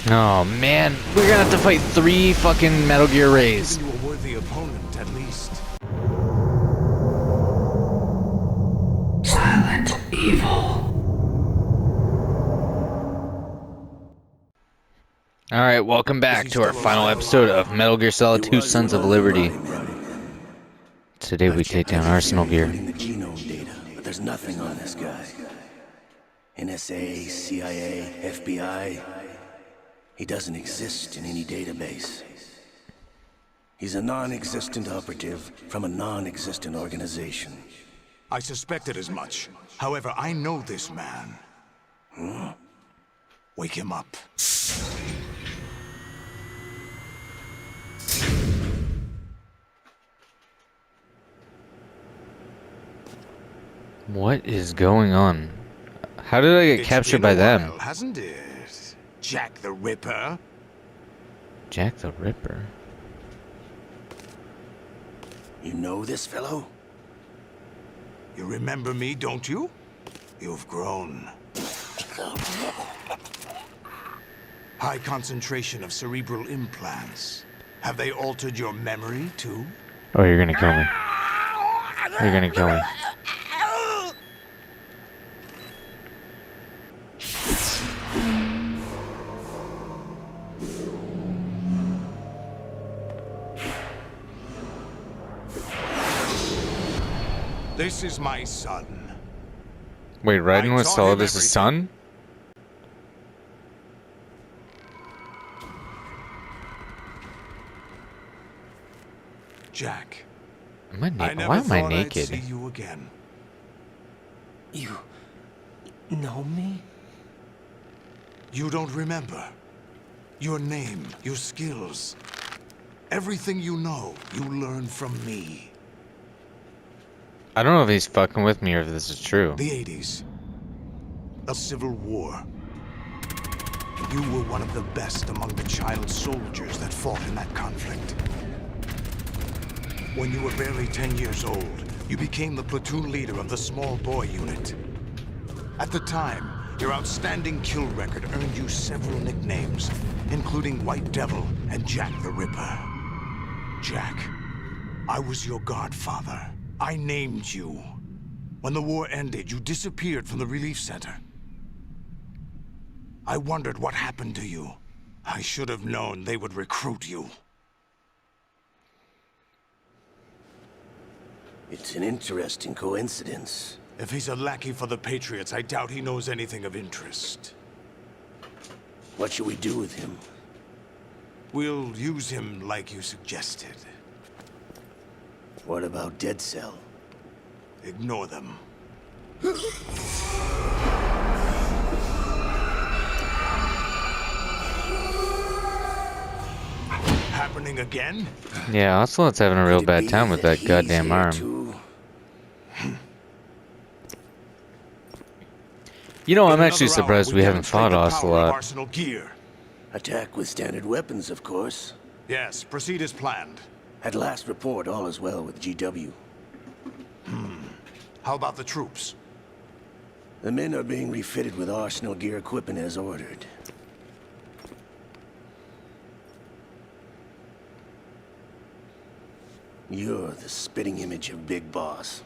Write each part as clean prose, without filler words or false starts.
Oh man, we're gonna have to fight 3 fucking Metal Gear Rays. You a worthy opponent, at least. Silent evil. Alright, welcome back to our final episode of Metal Gear Solid 2 Sons of Liberty. Today we take down Arsenal Gear. The genome data, but there's nothing on this guy. NSA, CIA, FBI. He doesn't exist in any database. He's a non-existent operative from a non-existent organization. I suspected as much. However, I know this man. Wake him up. What is going on? How did I get captured by them? While, hasn't it? Jack the Ripper? Jack the Ripper? You know this fellow? You remember me, don't you? You've grown. High concentration of cerebral implants. Have they altered your memory, too? Oh, you're gonna kill me. You're gonna kill me. This is my son. Wait, riding with taught him Solidus' son? Jack. Why am I naked? I'd see you again. You know me? You don't remember. Your name, your skills. Everything you know, you learn from me. I don't know if he's fucking with me or if this is true. The 80s. A civil war. You were one of the best among the child soldiers that fought in that conflict. When you were barely 10 years old, you became the platoon leader of the small boy unit. At the time, your outstanding kill record earned you several nicknames, including White Devil and Jack the Ripper. Jack, I was your godfather. I named you. When the war ended, you disappeared from the relief center. I wondered what happened to you. I should have known they would recruit you. It's an interesting coincidence. If he's a lackey for the Patriots, I doubt he knows anything of interest. What should we do with him? We'll use him like you suggested. What about Dead Cell? Ignore them. Happening again? Yeah, Ocelot's having a real Could it bad be time with that that goddamn he's here arm. too? You know, I'm In actually another hour, surprised we haven't demonstrate fought the power of Ocelot. Arsenal Gear. Attack with standard weapons, of course. Yes, proceed as planned. At last report, all is well with GW. How about the troops? The men are being refitted with Arsenal Gear equipment as ordered. You're the spitting image of Big Boss.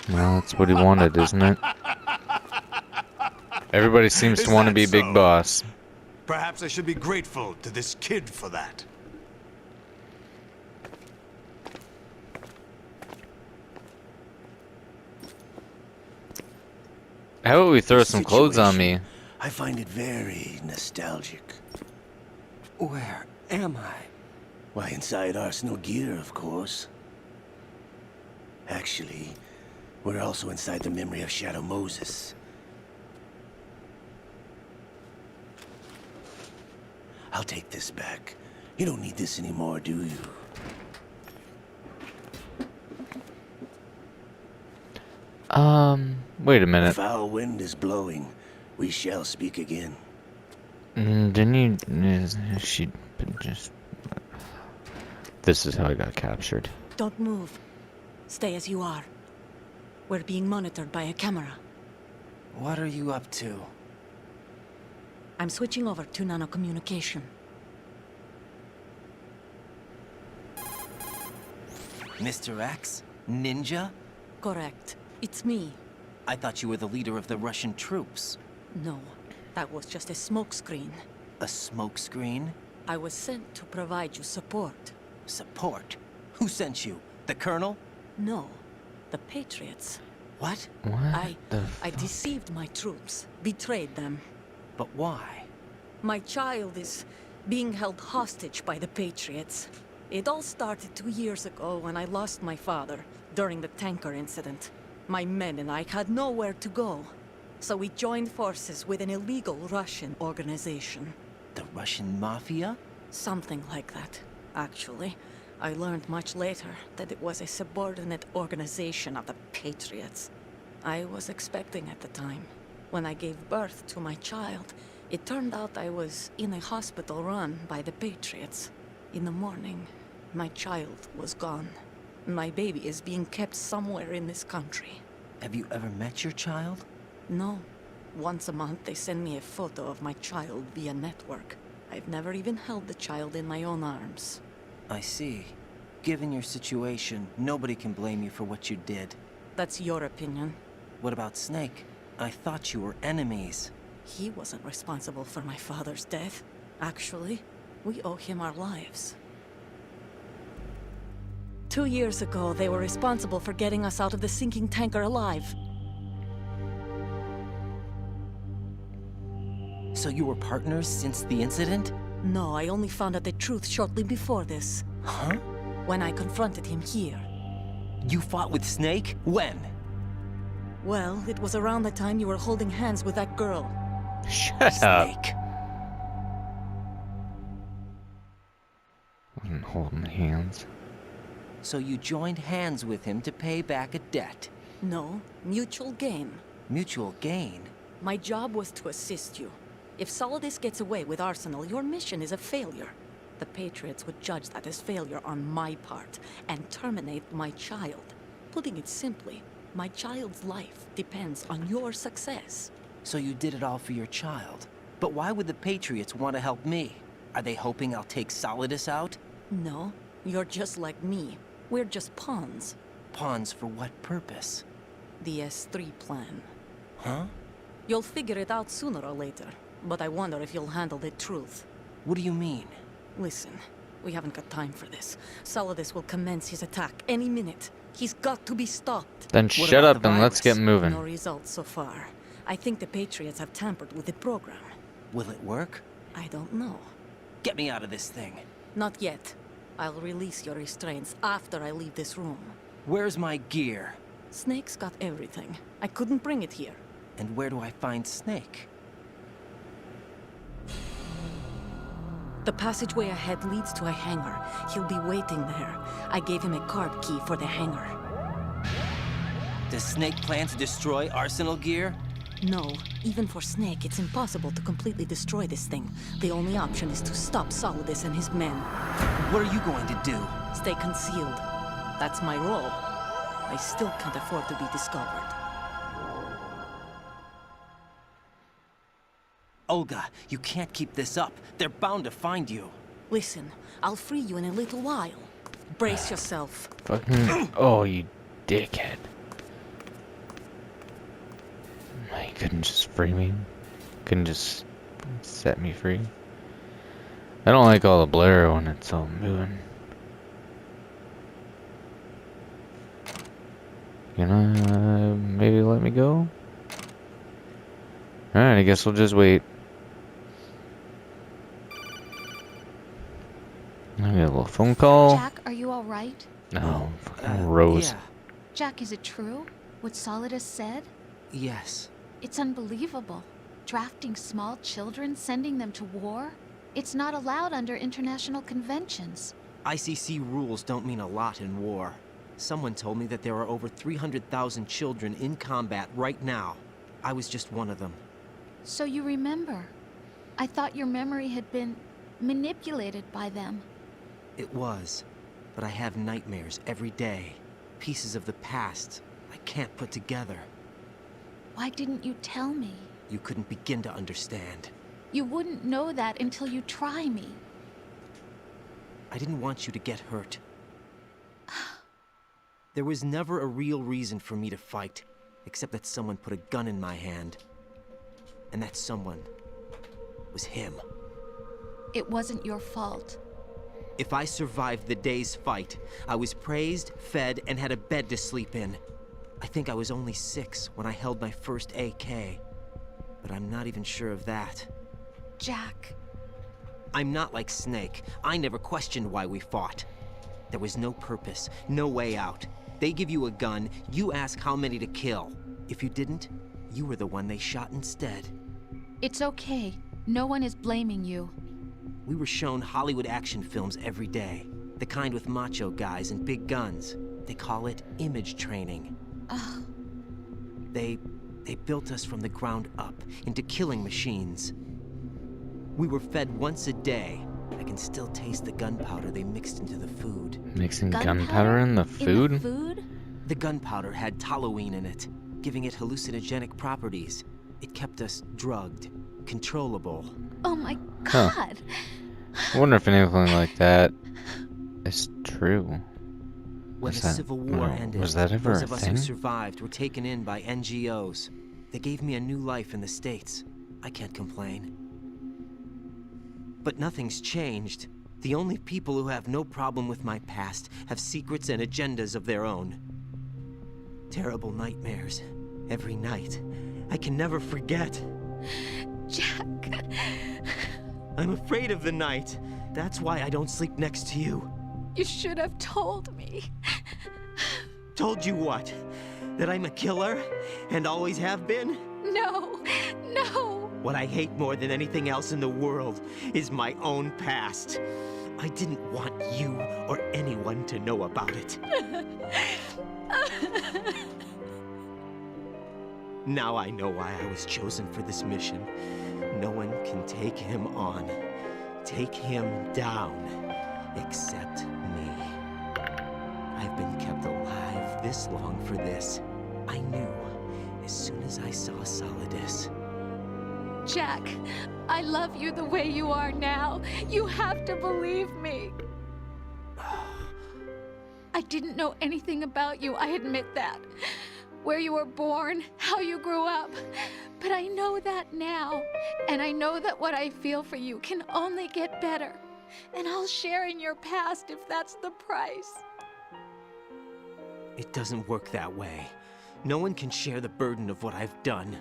Well, that's what he wanted, isn't it? Everybody seems Is to want to that be Big so? Boss. Perhaps I should be grateful to this kid for that. How about we throw This some clothes on me? situation, I find it very nostalgic. Where am I? Why, inside Arsenal Gear, of course. Actually, we're also inside the memory of Shadow Moses. I'll take this back. You don't need this anymore, do you? Wait a minute. The foul wind is blowing. We shall speak again. Didn't you... She just... This is how I got captured. Don't move. Stay as you are. We're being monitored by a camera. What are you up to? I'm switching over to nanocommunication. Mr. X? Ninja? Correct. It's me. I thought you were the leader of the Russian troops. No, that was just a smokescreen. A smokescreen? I was sent to provide you support. Support? Who sent you? The Colonel? No, the Patriots. What? What I deceived my troops, betrayed them. But why? My child is being held hostage by the Patriots. It all started 2 years ago when I lost my father during the tanker incident. My men and I had nowhere to go, so we joined forces with an illegal Russian organization. The Russian Mafia? Something like that, actually. I learned much later that it was a subordinate organization of the Patriots. I was expecting at the time. When I gave birth to my child, it turned out I was in a hospital run by the Patriots. In the morning, my child was gone. My baby is being kept somewhere in this country. Have you ever met your child? No. Once a month, they send me a photo of my child via network. I've never even held the child in my own arms. I see. Given your situation, nobody can blame you for what you did. That's your opinion. What about Snake? I thought you were enemies. He wasn't responsible for my father's death. Actually, we owe him our lives. 2 years ago, they were responsible for getting us out of the sinking tanker alive. So you were partners since the incident? No, I only found out the truth shortly before this. Huh? When I confronted him here. You fought with Snake? When? Well, it was around the time you were holding hands with that girl. Shut up. Snake. Wasn't holding hands. So you joined hands with him to pay back a debt. No, mutual gain. Mutual gain? My job was to assist you. If Solidus gets away with Arsenal, your mission is a failure. The Patriots would judge that as failure on my part, and terminate my child. Putting it simply, my child's life depends on your success. So you did it all for your child. But why would the Patriots want to help me? Are they hoping I'll take Solidus out? No, you're just like me. We're just pawns. Pawns for what purpose? The S3 plan. Huh? You'll figure it out sooner or later, but I wonder if you'll handle the truth. What do you mean? Listen, we haven't got time for this. Solidus will commence his attack any minute. He's got to be stopped. Then What shut about up the and let's virus? get moving. No results so far. I think the Patriots have tampered with the program. Will it work? I don't know. Get me out of this thing. Not yet. I'll release your restraints after I leave this room. Where's my gear? Snake's got everything. I couldn't bring it here. And where do I find Snake? The passageway ahead leads to a hangar. He'll be waiting there. I gave him a card key for the hangar. Does Snake plan to destroy Arsenal gear? No, even for Snake, it's impossible to completely destroy this thing. The only option is to stop Solidus and his men. What are you going to do? Stay concealed. That's my role. I still can't afford to be discovered. Olga, you can't keep this up. They're bound to find you. Listen, I'll free you in a little while. Brace yourself. Fucking. Oh, you dickhead. You couldn't just free me. Couldn't just set me free. I don't like all the blur when it's all moving. You know, maybe let me go? Alright, I guess we'll just wait. I get a little phone call. Jack, are you all right? No, fucking Rose. Yeah. Jack, is it true? What Solidus said? Yes. It's unbelievable. Drafting small children, sending them to war? It's not allowed under international conventions. ICC rules don't mean a lot in war. Someone told me that there are over 300,000 children in combat right now. I was just one of them. So you remember. I thought your memory had been manipulated by them. It was. But I have nightmares every day. Pieces of the past I can't put together. Why didn't you tell me? You couldn't begin to understand. You wouldn't know that until you try me. I didn't want you to get hurt. There was never a real reason for me to fight, except that someone put a gun in my hand. And that someone was him. It wasn't your fault. If I survived the day's fight, I was praised, fed, and had a bed to sleep in. I think I was only 6 when I held my first AK. But I'm not even sure of that. Jack. I'm not like Snake. I never questioned why we fought. There was no purpose, no way out. They give you a gun, you ask how many to kill. If you didn't, you were the one they shot instead. It's okay. No one is blaming you. We were shown Hollywood action films every day. The kind with macho guys and big guns. They call it image training. Ugh. They built us from the ground up into killing machines. We were fed once a day. I can still taste the gunpowder they mixed into the food. Mixing gunpowder in the food? In the food? The gunpowder had toluene in it, giving it hallucinogenic properties. It kept us drugged, controllable. Oh my Huh. god! I wonder if anything like that is true. When Was the that- Civil War no, ended, was that ever those a of us thing? who survived were taken in by NGOs. They gave me a new life in the States. I can't complain. But nothing's changed. The only people who have no problem with my past have secrets and agendas of their own. Terrible nightmares. Every night. I can never forget. Jack! I'm afraid of the night. That's why I don't sleep next to you. You should have told me. Told you what? That I'm a killer? And always have been? No! No! What I hate more than anything else in the world is my own past. I didn't want you or anyone to know about it. Now I know why I was chosen for this mission. No one can take him on, take him down, except me. I've been kept alive this long for this. I knew as soon as I saw Solidus. Jack, I love you the way you are now. You have to believe me. I didn't know anything about you, I admit that. Where you were born, how you grew up. But I know that now. And I know that what I feel for you can only get better. And I'll share in your past if that's the price. It doesn't work that way. No one can share the burden of what I've done.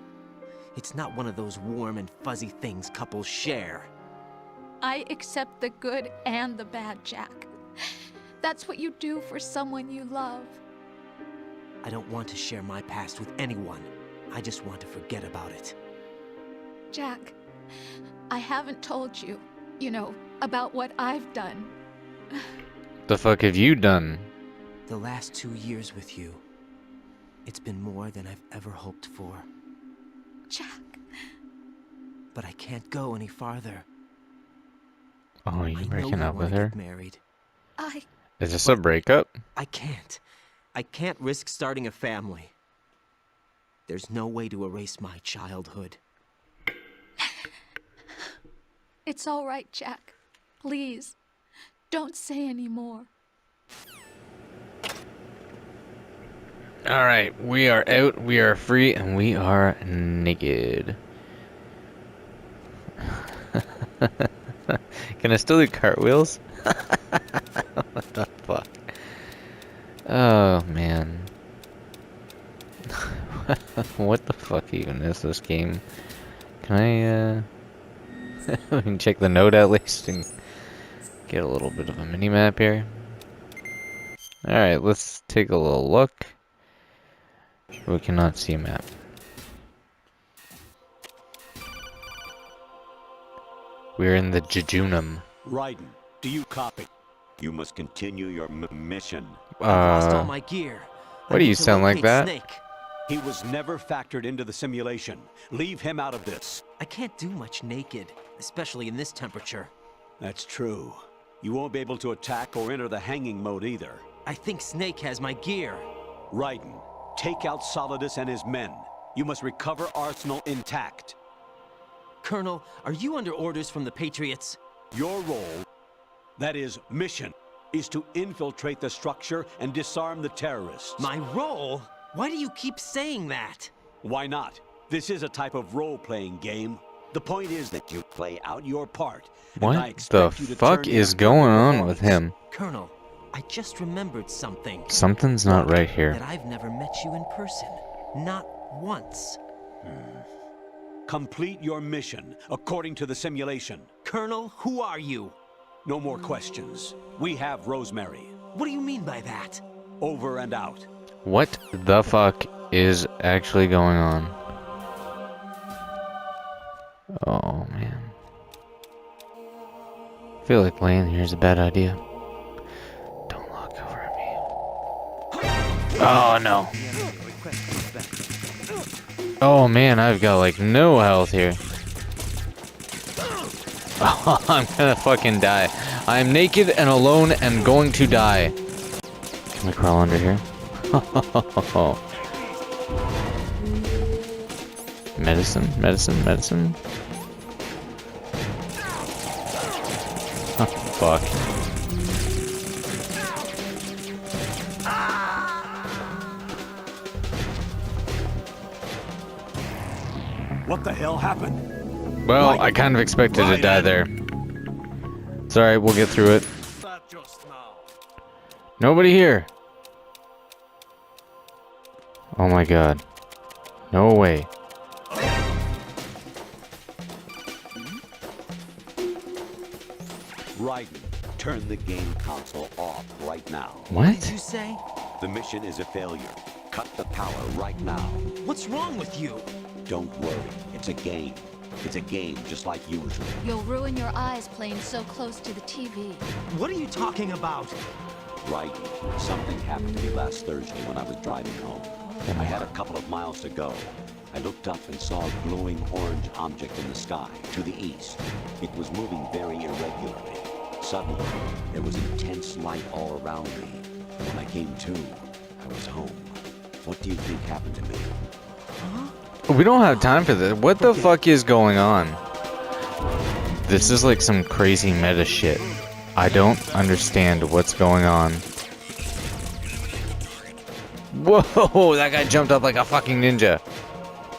It's not one of those warm and fuzzy things couples share. I accept the good and the bad, Jack. That's what you do for someone you love. I don't want to share my past with anyone. I just want to forget about it. Jack, I haven't told you, about what I've done. The fuck have you done? The last 2 years with you, it's been more than I've ever hoped for. Jack. But I can't go any farther. Oh, I you know breaking we up with wanna her? get married. Is this a breakup? I can't. I can't risk starting a family. There's no way to erase my childhood. It's all right, Jack. Please, don't say any more. Alright, we are out, we are free, and we are naked. Can I still do cartwheels? What the fuck? Oh, man. What the fuck even is this game? Can I, we can check the note at least and get a little bit of a mini-map here. Alright, let's take a little look. We cannot see a map. We're in the Jejunum. Raiden, do you copy? You must continue your mission. I lost all my gear. What I do need you to sound like locate that? Snake. He was never factored into the simulation. Leave him out of this. I can't do much naked, especially in this temperature. That's true. You won't be able to attack or enter the hanging mode either. I think Snake has my gear. Raiden, take out Solidus and his men. You must recover Arsenal intact. Colonel, are you under orders from the Patriots? Your role, that is, mission, is to infiltrate the structure and disarm the terrorists. My role? Why do you keep saying that? Why not? This is a type of role-playing game. The point is that you play out your part. and I What the expect you to fuck turn in is a going on performance. with him? Colonel, I just remembered something. Something's not right here. That I've never met you in person. Not once. Complete your mission according to the simulation. Colonel, who are you? No more questions. We have Rosemary. What do you mean by that? Over and out. What the fuck is actually going on? Oh man. I feel like laying here is a bad idea. Don't look over at me. Oh no. Oh man, I've got like no health here. Oh, I'm gonna fucking die. I'm naked and alone and going to die. Can we crawl under here? Medicine, medicine, medicine. Oh, fuck. What the hell happened? Well, I kind of expected to die there. It's alright, we'll get through it. Nobody here. Oh my god. No way. Raiden, turn the game console off right now. What did What? you say? The mission is a failure. Cut the power right now. What's wrong with you? Don't worry. It's a game. It's a game just like usual. You'll ruin your eyes playing so close to the TV. What are you talking about? Raiden, something happened to me last Thursday when I was driving home. I had a couple of miles to go. I looked up and saw a glowing orange object in the sky to the east. It was moving very irregularly. Suddenly, there was intense light all around me. When I came to, I was home. What do you think happened to me? We don't have time for this. What the fuck is going on? This is like some crazy meta shit. I don't understand what's going on. Whoa, that guy jumped up like a fucking ninja.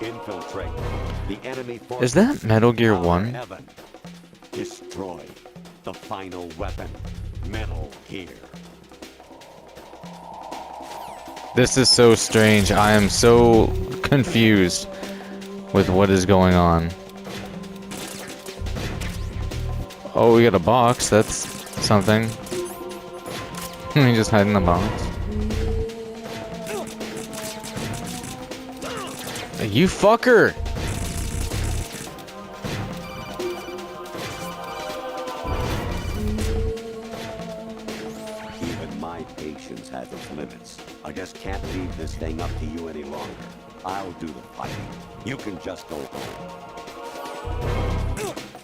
Infiltrate. The enemy forces. Is that Metal Gear Power 1? Heaven. Destroy. The final weapon. Metal Gear. This is so strange. I am so confused with what is going on. Oh, we got a box. That's something. We just hide in the box. You fucker! Even my patience has its limits. I just can't leave this thing up to you any longer. I'll do the fighting. You can just go home.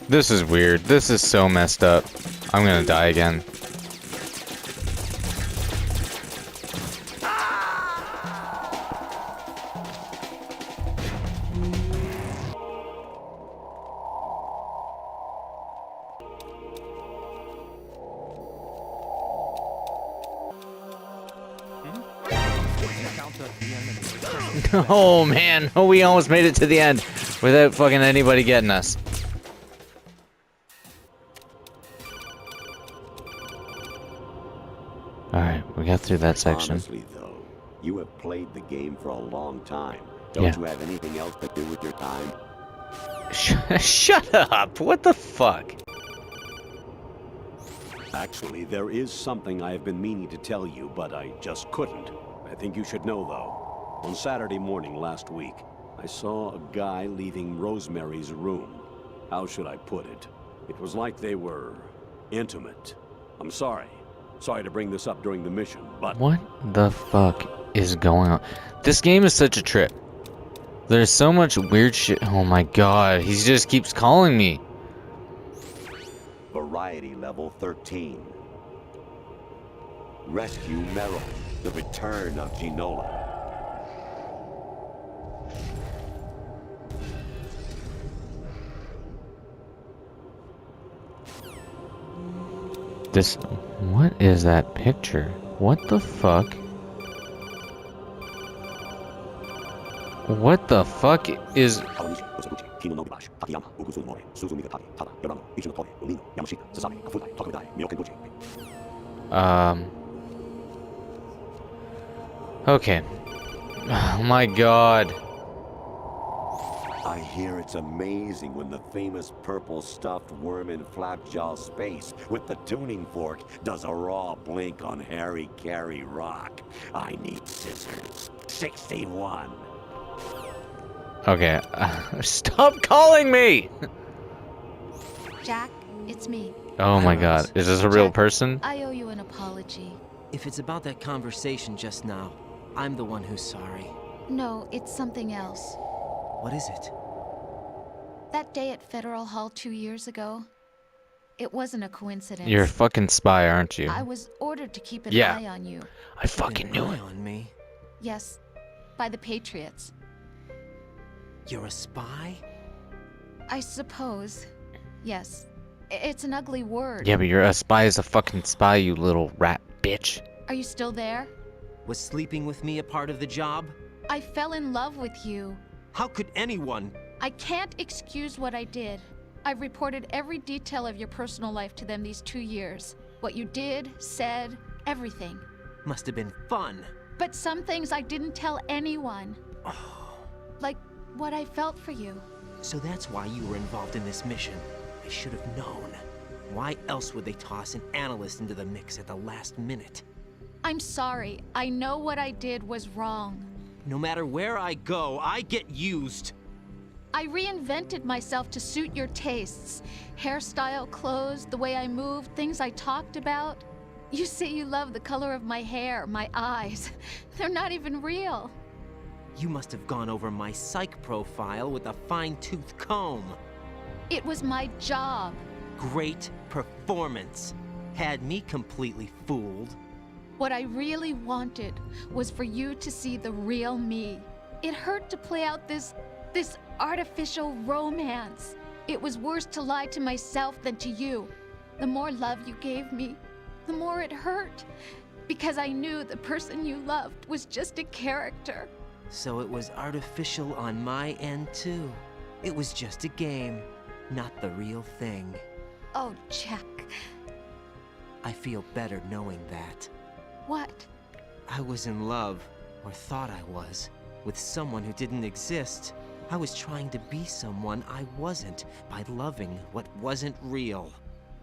This is weird. This is so messed up. I'm gonna die again. Oh man, we almost made it to the end without fucking anybody getting us. Alright, we got through that section. Honestly, though, you have played the game for a long time. Don't you have anything else to do with your time? Shut up! What the fuck? Actually, there is something I have been meaning to tell you, but I just couldn't. I think you should know, though. On Saturday morning last week, I saw a guy leaving Rosemary's room. How should I put it? It was like they were intimate. I'm sorry. Sorry to bring this up during the mission, but... What the fuck is going on? This game is such a trip. There's so much weird shit. Oh my god, he just keeps calling me. Variety level 13. Rescue Meryl. The return of Ginola. This... What is that picture? What the fuck? What the fuck is... Okay. Oh my god. I hear it's amazing when the famous purple stuffed worm in Flapjaw Space with the tuning fork does a raw blink on Harry Carey Rock. I need scissors. 61. Okay. Stop calling me! Jack, it's me. Oh my Hi, god. Rose. Is this a real Jack, person? I owe you an apology. If it's about that conversation just now, I'm the one who's sorry. No, it's something else. What is it? That day at Federal Hall 2 years ago, it wasn't a coincidence. You're a fucking spy, aren't you? I was ordered to keep an Yeah. eye on you. I fucking knew it. On me. Yes, by the Patriots. You're a spy? I suppose. Yes. It's an ugly word. Yeah, but you're a spy is a fucking spy, you little rat bitch. Are you still there? Was sleeping with me a part of the job? I fell in love with you. How could anyone? I can't excuse what I did. I've reported every detail of your personal life to them these 2 years. What you did, said, everything. Must have been fun. But some things I didn't tell anyone. Like what I felt for you. So that's why you were involved in this mission. I should have known. Why else would they toss an analyst into the mix at the last minute? I'm sorry. I know what I did was wrong. No matter where I go, I get used. I reinvented myself to suit your tastes. Hairstyle, clothes, the way I moved, things I talked about. You say you love the color of my hair, my eyes. They're not even real. You must have gone over my psych profile with a fine-tooth comb. It was my job. Great performance. Had me completely fooled. What I really wanted was for you to see the real me. It hurt to play out this artificial romance. It was worse to lie to myself than to you. The more love you gave me, the more it hurt. Because I knew the person you loved was just a character. So it was artificial on my end too. It was just a game, not the real thing. Oh, Jack. I feel better knowing that. What? I was in love, or thought I was, with someone who didn't exist. I was trying to be someone I wasn't by loving what wasn't real.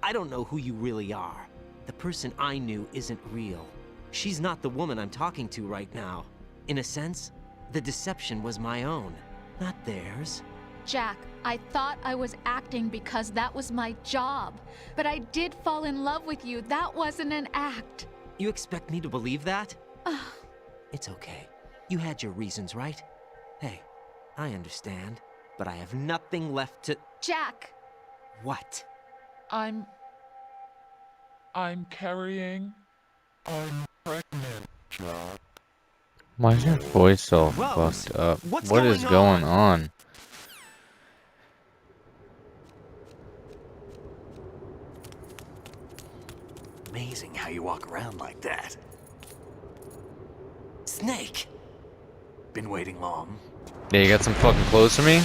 I don't know who you really are. The person I knew isn't real. She's not the woman I'm talking to right now. In a sense, the deception was my own, not theirs. Jack, I thought I was acting because that was my job. But I did fall in love with you. That wasn't an act. You expect me to believe that? It's okay. You had your reasons, right? Hey, I understand, but I have nothing left to... Jack! What? I'm carrying. I'm pregnant, Jack. Why is your voice so Rose, fucked up? what's What is going going on? Amazing how you walk around like that. Snake! Been waiting long? Yeah, you got some fucking clothes for me?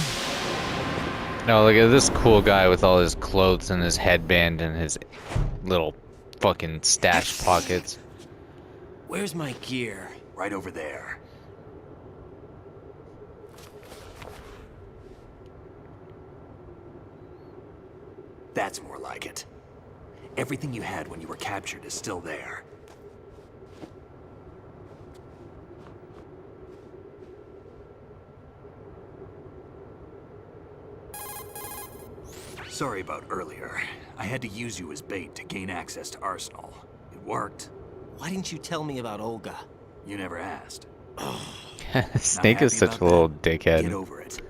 No, look at this cool guy with all his clothes and his headband and his little fucking stash pockets. Where's my gear? Right over there. That's more like it. Everything you had when you were captured is still there. Sorry about earlier. I had to use you as bait to gain access to Arsenal. It worked. Why didn't you tell me about Olga? You never asked. Snake is happy such a about little that? dickhead. Get over it.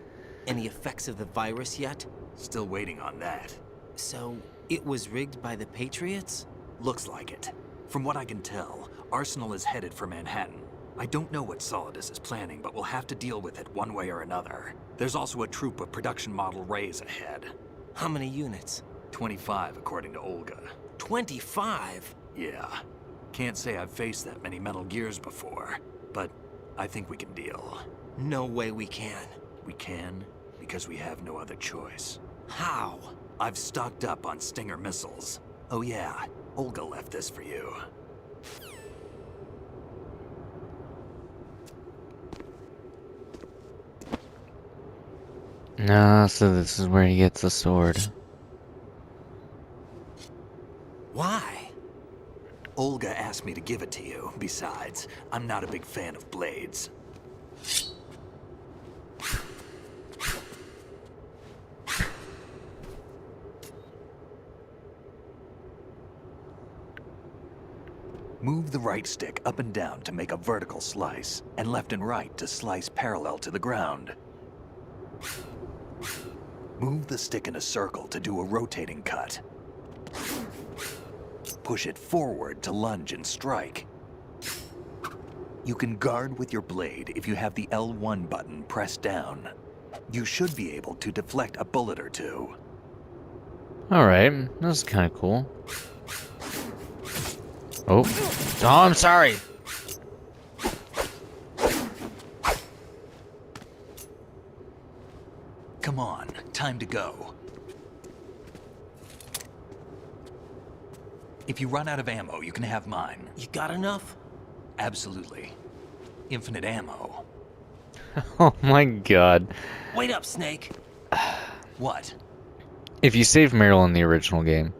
Any effects of the virus yet? Still waiting on that. So, it was rigged by the Patriots? Looks like it. From what I can tell, Arsenal is headed for Manhattan. I don't know what Solidus is planning, but we'll have to deal with it one way or another. There's also a troop of production model Rays ahead. How many units? 25, according to Olga. 25? Yeah. Can't say I've faced that many Metal Gears before, but I think we can deal. No way we can. We can, because we have no other choice. How? I've stocked up on Stinger missiles. Oh yeah, Olga left this for you. No, so this is where he gets the sword. Why? Olga asked me to give it to you. Besides, I'm not a big fan of blades. Move the right stick up and down to make a vertical slice, and left and right to slice parallel to the ground. Move the stick in a circle to do a rotating cut. Push it forward to lunge and strike. You can guard with your blade if you have the L1 button pressed down. You should be able to deflect a bullet or two. Alright, that's kind of cool. Oh. Oh, I'm sorry. Come on, time to go. If you run out of ammo, you can have mine. You got enough? Absolutely. Infinite ammo. Oh my god. Wait up, Snake. What? If you save Meryl in the original game,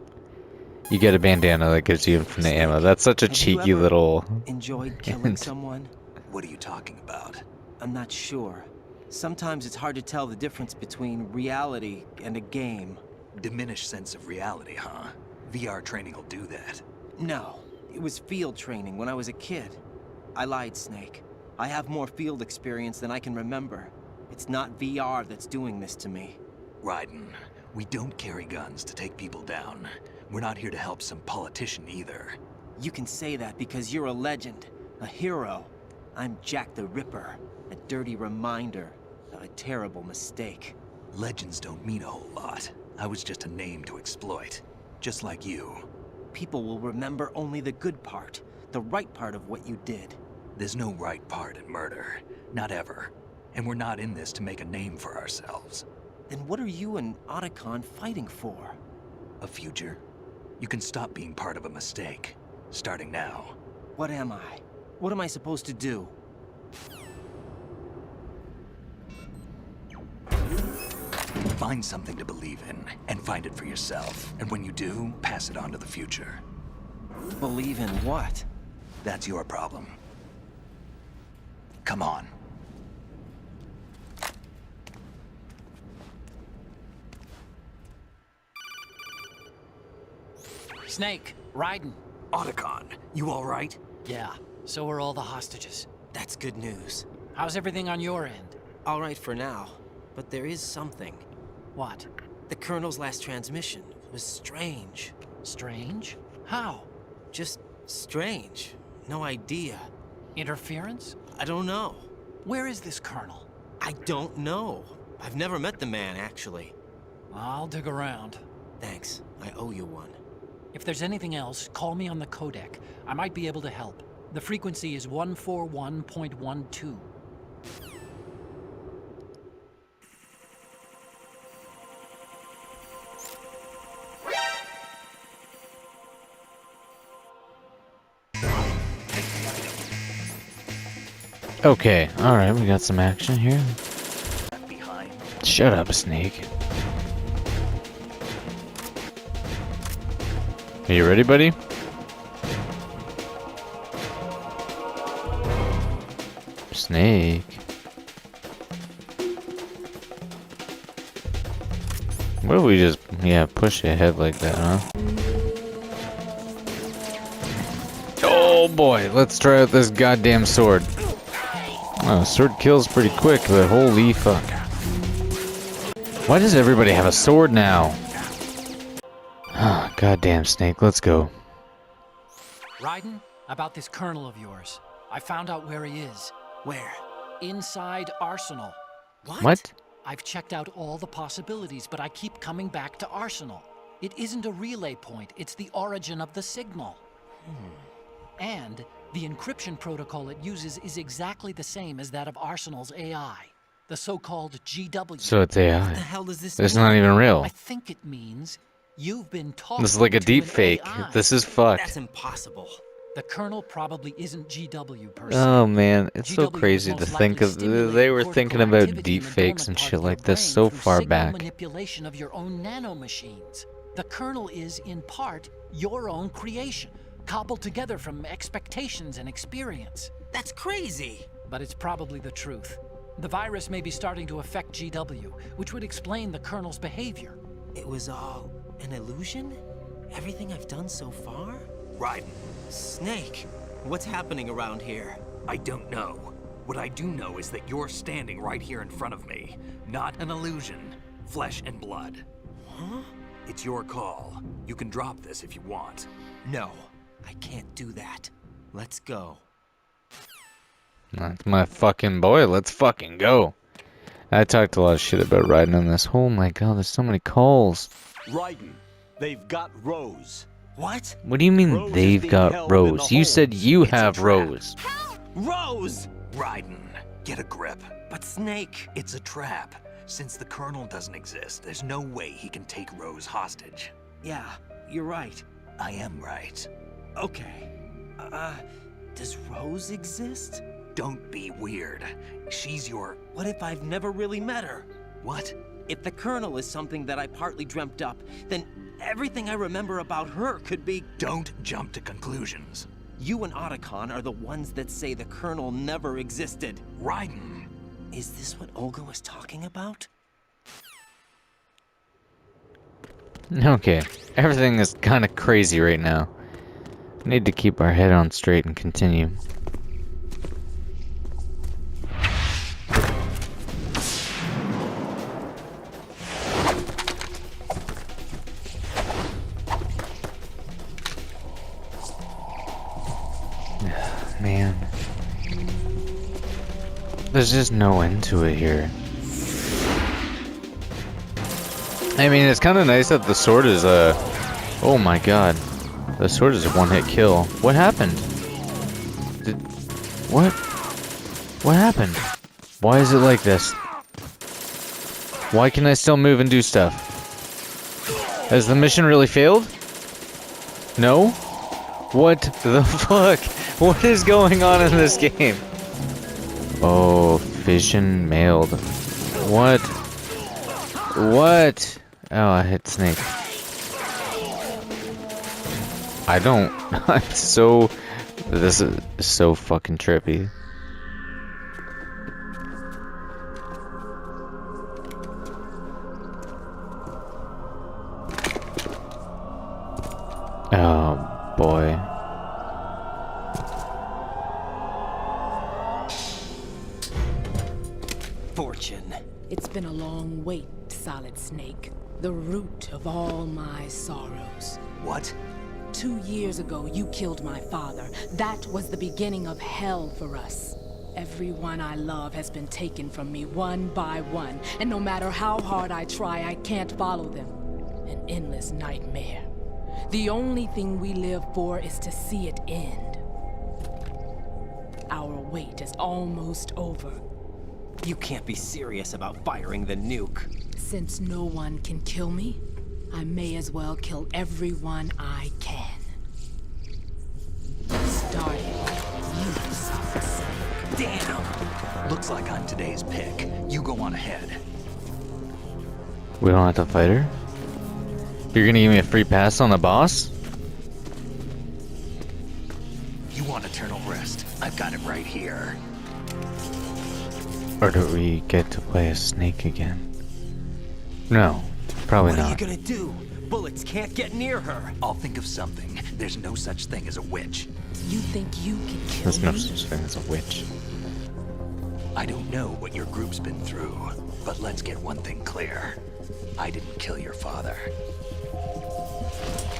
you get a bandana that gives you infinite ammo. That's such a Have you cheeky ever little... enjoyed killing someone? What are you talking about? I'm not sure. Sometimes it's hard to tell the difference between reality and a game. Diminished sense of reality, huh? VR training will do that. No, it was field training when I was a kid. I lied, Snake. I have more field experience than I can remember. It's not VR that's doing this to me. Raiden, we don't carry guns to take people down. We're not here to help some politician either. You can say that because you're a legend, a hero. I'm Jack the Ripper, a dirty reminder of a terrible mistake. Legends don't mean a whole lot. I was just a name to exploit, just like you. People will remember only the good part, the right part of what you did. There's no right part in murder, not ever. And we're not in this to make a name for ourselves. Then what are you and Otacon fighting for? A future? You can stop being part of a mistake, starting now. What am I? What am I supposed to do? Find something to believe in, and find it for yourself. And when you do, pass it on to the future. Believe in what? That's your problem. Come on. Snake, Raiden. Otacon, you all right? Yeah, so are all the hostages. That's good news. How's everything on your end? All right for now, but there is something. What? The Colonel's last transmission was strange. Strange? How? Just strange. No idea. Interference? I don't know. Where is this Colonel? I don't know. I've never met the man, actually. I'll dig around. Thanks. I owe you one. If there's anything else, call me on the codec. I might be able to help. The frequency is 141.12. Okay, alright, we got some action here. Behind. Shut up, Snake. Are you ready, buddy? Snake. What if we just, push ahead like that, huh? Oh boy, let's try out this goddamn sword. Oh, sword kills pretty quick, but holy fuck. Why does everybody have a sword now? Ah, goddamn Snake, let's go. Raiden, about this Colonel of yours. I found out where he is. Where? Inside Arsenal. What? I've checked out all the possibilities, but I keep coming back to Arsenal. It isn't a relay point, it's the origin of the signal. And the encryption protocol it uses is exactly the same as that of Arsenal's AI, the so-called GW. So it's AI. What the hell does this It's mean? not even real. I think it means you've been talking This is like a to deep an fake. AI. This is fucked. That's impossible. The Colonel probably isn't GW per se. Oh man, it's so GW was crazy to most think likely of. They stimulating were cortical thinking about activity in deep the fakes dormant and part shit of your like this brain so through far signal back. manipulation of your own nanomachines. The Colonel is, in part, your own creation, cobbled together from expectations and experience. That's crazy. But it's probably the truth. The virus may be starting to affect GW, which would explain the Colonel's behavior. It was all an illusion? Everything I've done so far? Raiden, Snake, what's happening around here? I don't know. What I do know is that you're standing right here in front of me. Not an illusion. Flesh and blood. Huh? It's your call. You can drop this if you want. No, I can't do that. Let's go. That's my fucking boy. Let's fucking go. I talked a lot of shit about riding on this. Oh my god, there's so many calls. Raiden, they've got Rose. What? What do you mean Rose is they've being got held in Rose? the You said holds. you It's a have trap. Rose. Rose! Raiden, get a grip. But Snake... It's a trap. Since the Colonel doesn't exist, there's no way he can take Rose hostage. Yeah, you're right. I am right. Okay. Does Rose exist? Don't be weird. She's your... What if I've never really met her? What? If the Colonel is something that I partly dreamt up, then everything I remember about her could be... Don't jump to conclusions. You and Otacon are the ones that say the Colonel never existed. Raiden. Is this what Olga was talking about? Okay, everything is kind of crazy right now. Need to keep our head on straight and continue. Man. There's just no end to it here. I mean, it's kind of nice that the sword is oh my god. The sword is a one-hit kill. What happened? What? What happened? Why is it like this? Why can I still move and do stuff? Has the mission really failed? No? What the fuck? What is going on in this game? Oh, vision mailed. What? What? Oh, I hit Snake. I don't. I'm so... This is so fucking trippy. Oh, boy. Fortune. It's been a long wait, Solid Snake. The root of all my sorrows. What? 2 years ago, you killed my father. That was the beginning of hell for us. Everyone I love has been taken from me one by one, and no matter how hard I try, I can't follow them. An endless nightmare. The only thing we live for is to see it end. Our wait is almost over. You can't be serious about firing the nuke. Since no one can kill me, I may as well kill everyone I can. Starting with you, Solid Snake. Damn! Looks like I'm today's pick. You go on ahead. We don't have to fight her? You're gonna give me a free pass on the boss? You want eternal rest? I've got it right here. Or do we get to play as Snake again? No, probably What are you not. gonna do? Bullets can't get near her. I'll think of something. There's no such thing as a witch. You think you can kill There's no me? such thing as a witch. I don't know what your group's been through, but let's get one thing clear. I didn't kill your father.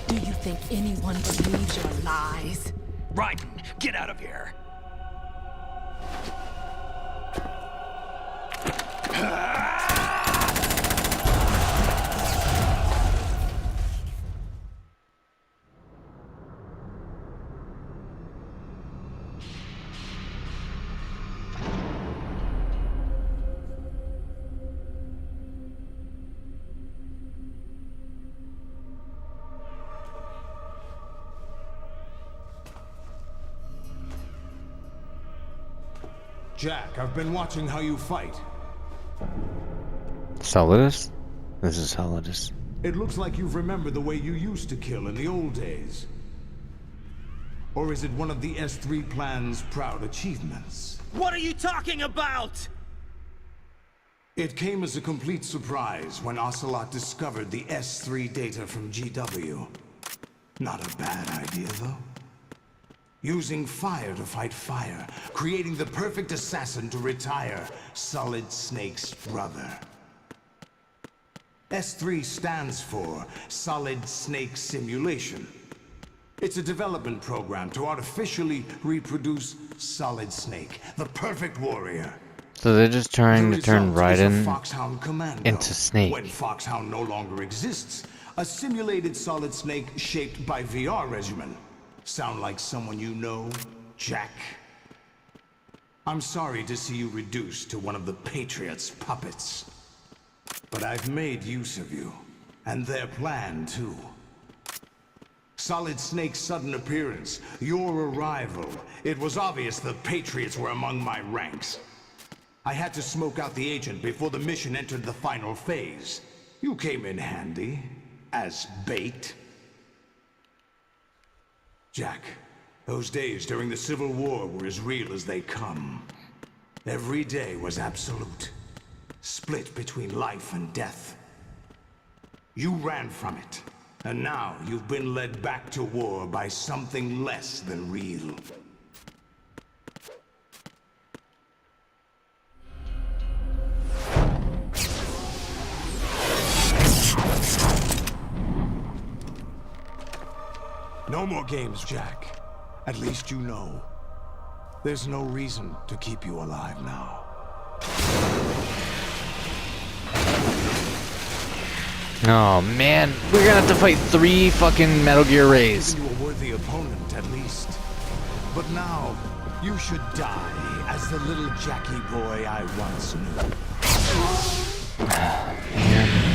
Do you think anyone believes your lies? Raiden, get out of here! Jack, I've been watching how you fight. Solidus? This is Solidus. It looks like you've remembered the way you used to kill in the old days. Or is it one of the S3 plan's proud achievements? What are you talking about? It came as a complete surprise when Ocelot discovered the S3 data from GW. Not a bad idea, though. Using fire to fight fire, creating the perfect assassin to retire Solid Snake's brother. S3 stands for Solid Snake Simulation. It's a development program to artificially reproduce Solid Snake, the perfect warrior. So they're just trying to turn Raiden into Snake. When Foxhound no longer exists, a simulated Solid Snake shaped by VR regimen. Sound like someone you know, Jack? I'm sorry to see you reduced to one of the Patriots' puppets. But I've made use of you, and their plan too. Solid Snake's sudden appearance, your arrival, it was obvious the Patriots were among my ranks. I had to smoke out the agent before the mission entered the final phase. You came in handy, as bait. Jack, those days during the Civil War were as real as they come. Every day was absolute. Split between life and death. You ran from it, and now you've been led back to war by something less than real. No more games, Jack. At least you know. There's no reason to keep you alive now. Oh man, we're gonna have to fight 3 fucking Metal Gear Rays. You a worthy opponent, at least. But now, you should die as the little Jackie boy I once knew. Man.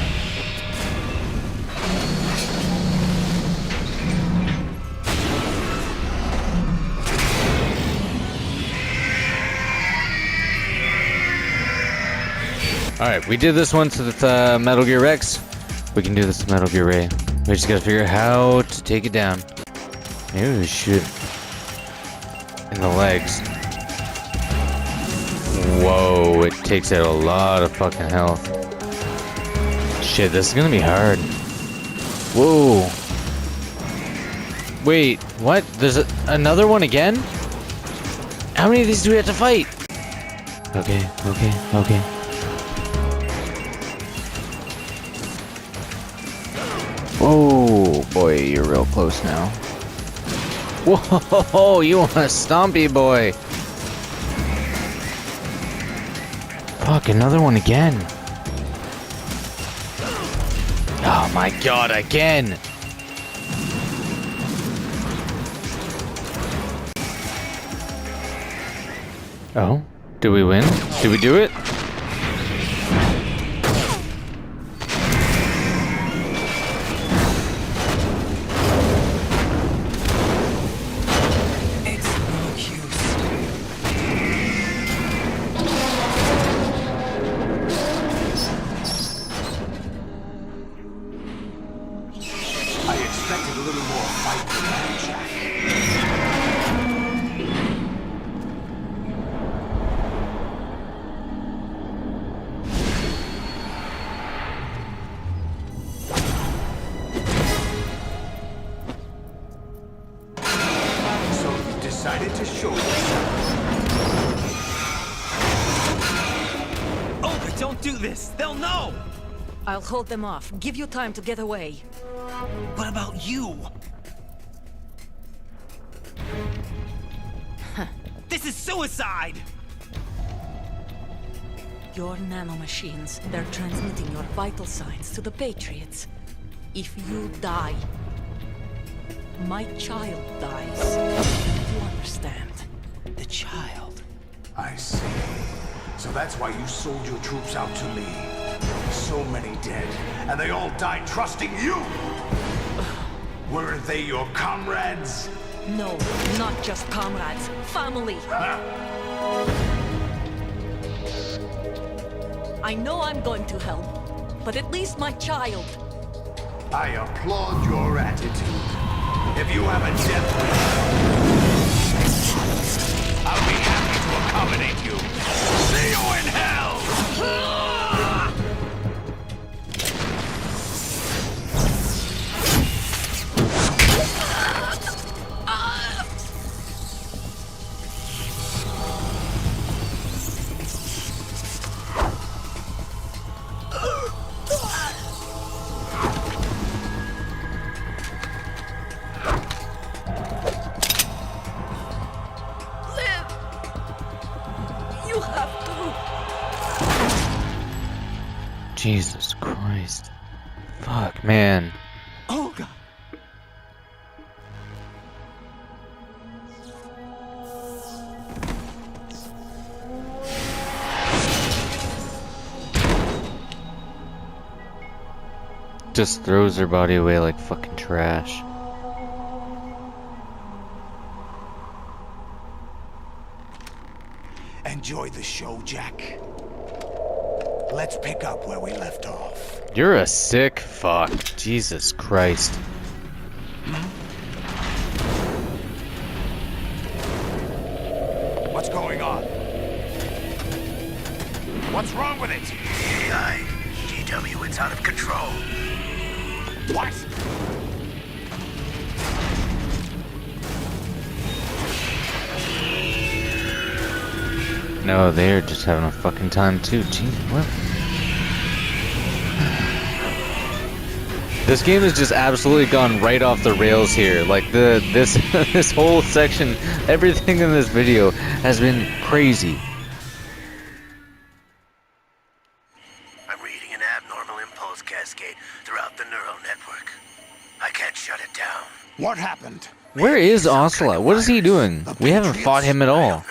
Alright, we did this once with Metal Gear Rex. We can do this with Metal Gear Ray. We just gotta figure out how to take it down. Maybe we shoot in the legs. Whoa, it takes out a lot of fucking health. Shit, this is gonna be hard. Whoa. Wait, what? There's another one again? How many of these do we have to fight? Okay. Oh boy, you're real close now. Whoa, you want a stompy boy. Fuck, another one again. Oh my god, again. Oh, did we win? Did we do it? I'll hold them off. Give you time to get away. What about you? This is suicide! Your nanomachines, they're transmitting your vital signs to the Patriots. If you die, my child dies. You understand? The child. I see. So that's why you sold your troops out to me. So many dead, and they all died trusting you! Weren't they your comrades? No, not just comrades. Family! I know I'm going to hell, but at least my child. I applaud your attitude. If you have a death wish, I'll be happy to accommodate you. See you in hell! Jesus Christ. Fuck, man. Oh, God. Just throws her body away like fucking trash. Enjoy the show, Jack. Let's pick up where we left off. You're a sick fuck. Jesus Christ. What's going on? What's wrong with it? AI, GW, it's out of control. What? No, they're just having a fucking time too. Jeez, what? This game has just absolutely gone right off the rails here. Like this this whole section, everything in this video has been crazy. I'm reading an abnormal impulse cascade throughout the neural network. I can't shut it down. What happened? Where is Ocelot? What is he doing? We haven't fought him at all.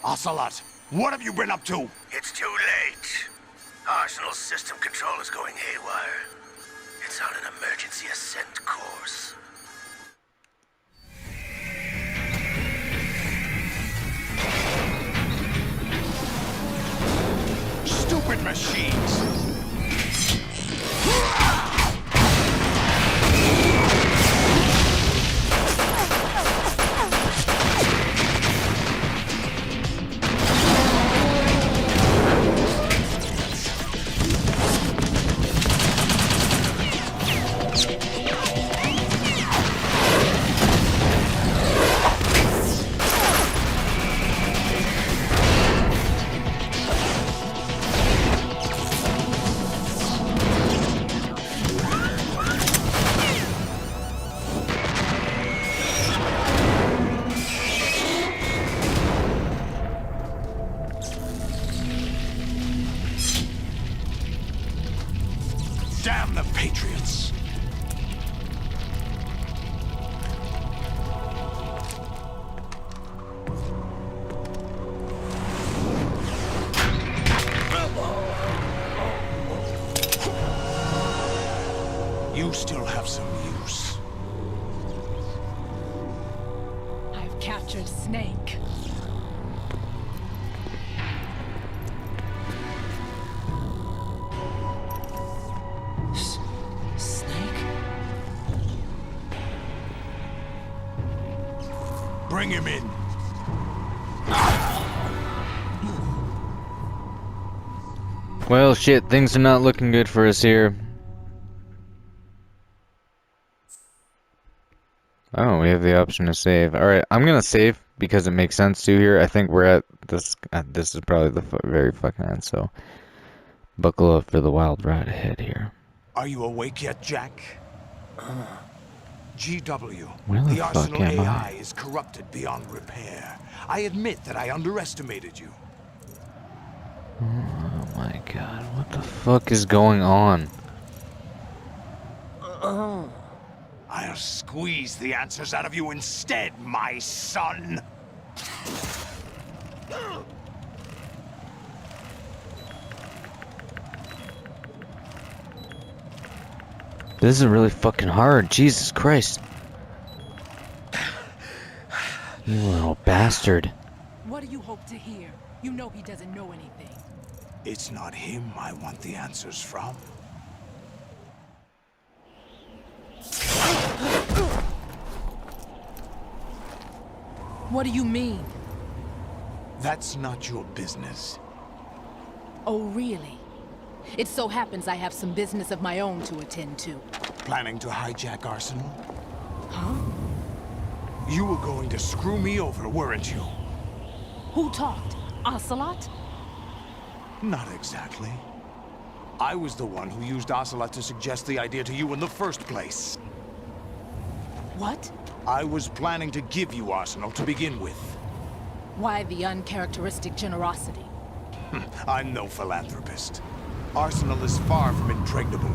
Ocelot, what have you been up to? It's too late. Arsenal's system control is going haywire. It's on an emergency ascent course. Stupid machines! Damn the Patriots! You still have some use. I've captured Snake. Snake? Bring him in. Well, shit, things are not looking good for us here. Oh, we have the option to save. Alright, I'm gonna save because it makes sense to here. I think we're at this. This is probably the very fucking end, so buckle up for the wild ride ahead here. Are you awake yet, Jack? GW, Where the the fuck Arsenal am AI I? is corrupted beyond repair. I admit that I underestimated you. Oh my god, what the fuck is going on? I'll squeeze the answers out of you instead, my son. This is really fucking hard, Jesus Christ. You little bastard. What do you hope to hear? You know he doesn't know anything. It's not him I want the answers from. What do you mean? That's not your business. Oh, really? It so happens I have some business of my own to attend to. Planning to hijack Arsenal? Huh? You were going to screw me over, weren't you? Who talked? Ocelot? Not exactly. I was the one who used Ocelot to suggest the idea to you in the first place. What? I was planning to give you Arsenal to begin with. Why the uncharacteristic generosity? I'm no philanthropist. Arsenal is far from impregnable.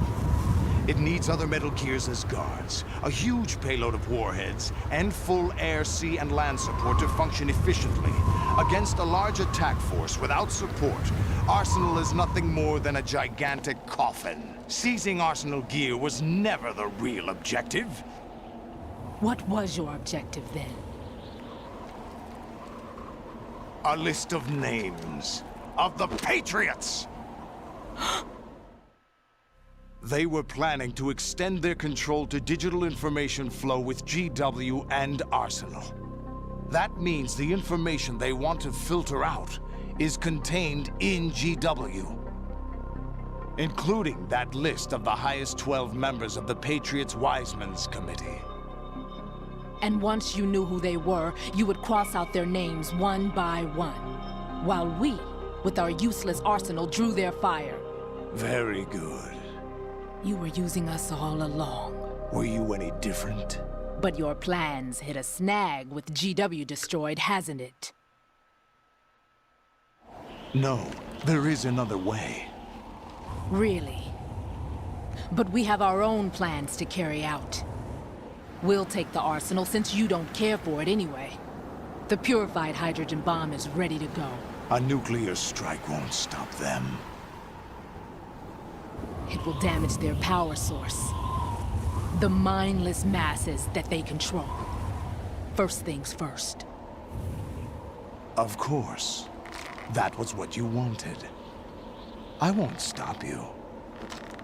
It needs other Metal Gears as guards, a huge payload of warheads, and full air, sea, and land support to function efficiently. Against a large attack force without support, Arsenal is nothing more than a gigantic coffin. Seizing Arsenal gear was never the real objective. What was your objective then? A list of names of the Patriots! They were planning to extend their control to digital information flow with GW and Arsenal. That means the information they want to filter out is contained in GW, including that list of the highest 12 members of the Patriots Wiseman's Committee. And once you knew who they were, you would cross out their names one by one, while we, with our useless arsenal, drew their fire. Very good. You were using us all along. Were you any different? But your plans hit a snag with GW destroyed, hasn't it? No, there is another way. Really? But we have our own plans to carry out. We'll take the arsenal since you don't care for it anyway. The purified hydrogen bomb is ready to go. A nuclear strike won't stop them. It will damage their power source. The mindless masses that they control. First things first. Of course. That was what you wanted. I won't stop you.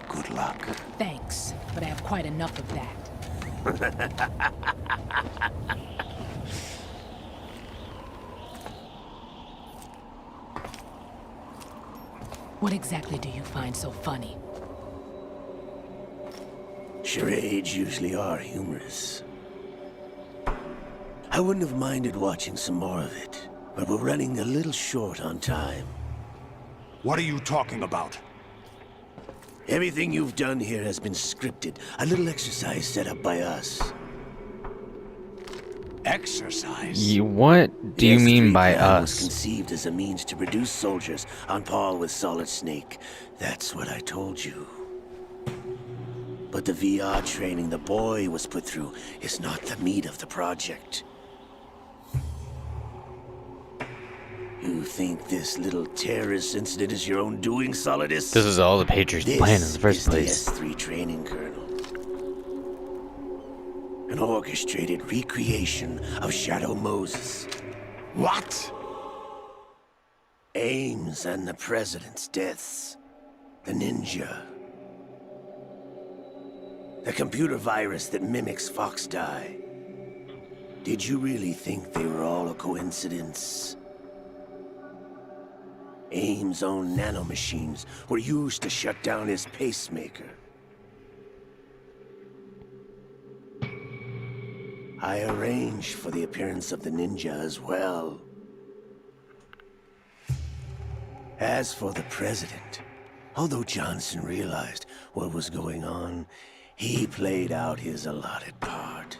Good luck. Thanks, but I have quite enough of that. What exactly do you find so funny? Charades usually are humorous. I wouldn't have minded watching some more of it, but we're running a little short on time. What are you talking about? Everything you've done here has been scripted. A little exercise set up by us. Exercise? What do you mean by plan was us? conceived as a means to produce soldiers on par with Solidus Snake. That's what I told you. But the VR training the boy was put through is not the meat of the project. You think this little terrorist incident is your own doing, Solidus? This is all the Patriots' plan in the first place. This is the S3 training kernel. An orchestrated recreation of Shadow Moses. What? Ames and the President's deaths. The ninja. The computer virus that mimics Foxdie. Did you really think they were all a coincidence? Ames' own nanomachines were used to shut down his pacemaker. I arranged for the appearance of the ninja as well. As for the President, although Johnson realized what was going on, he played out his allotted part.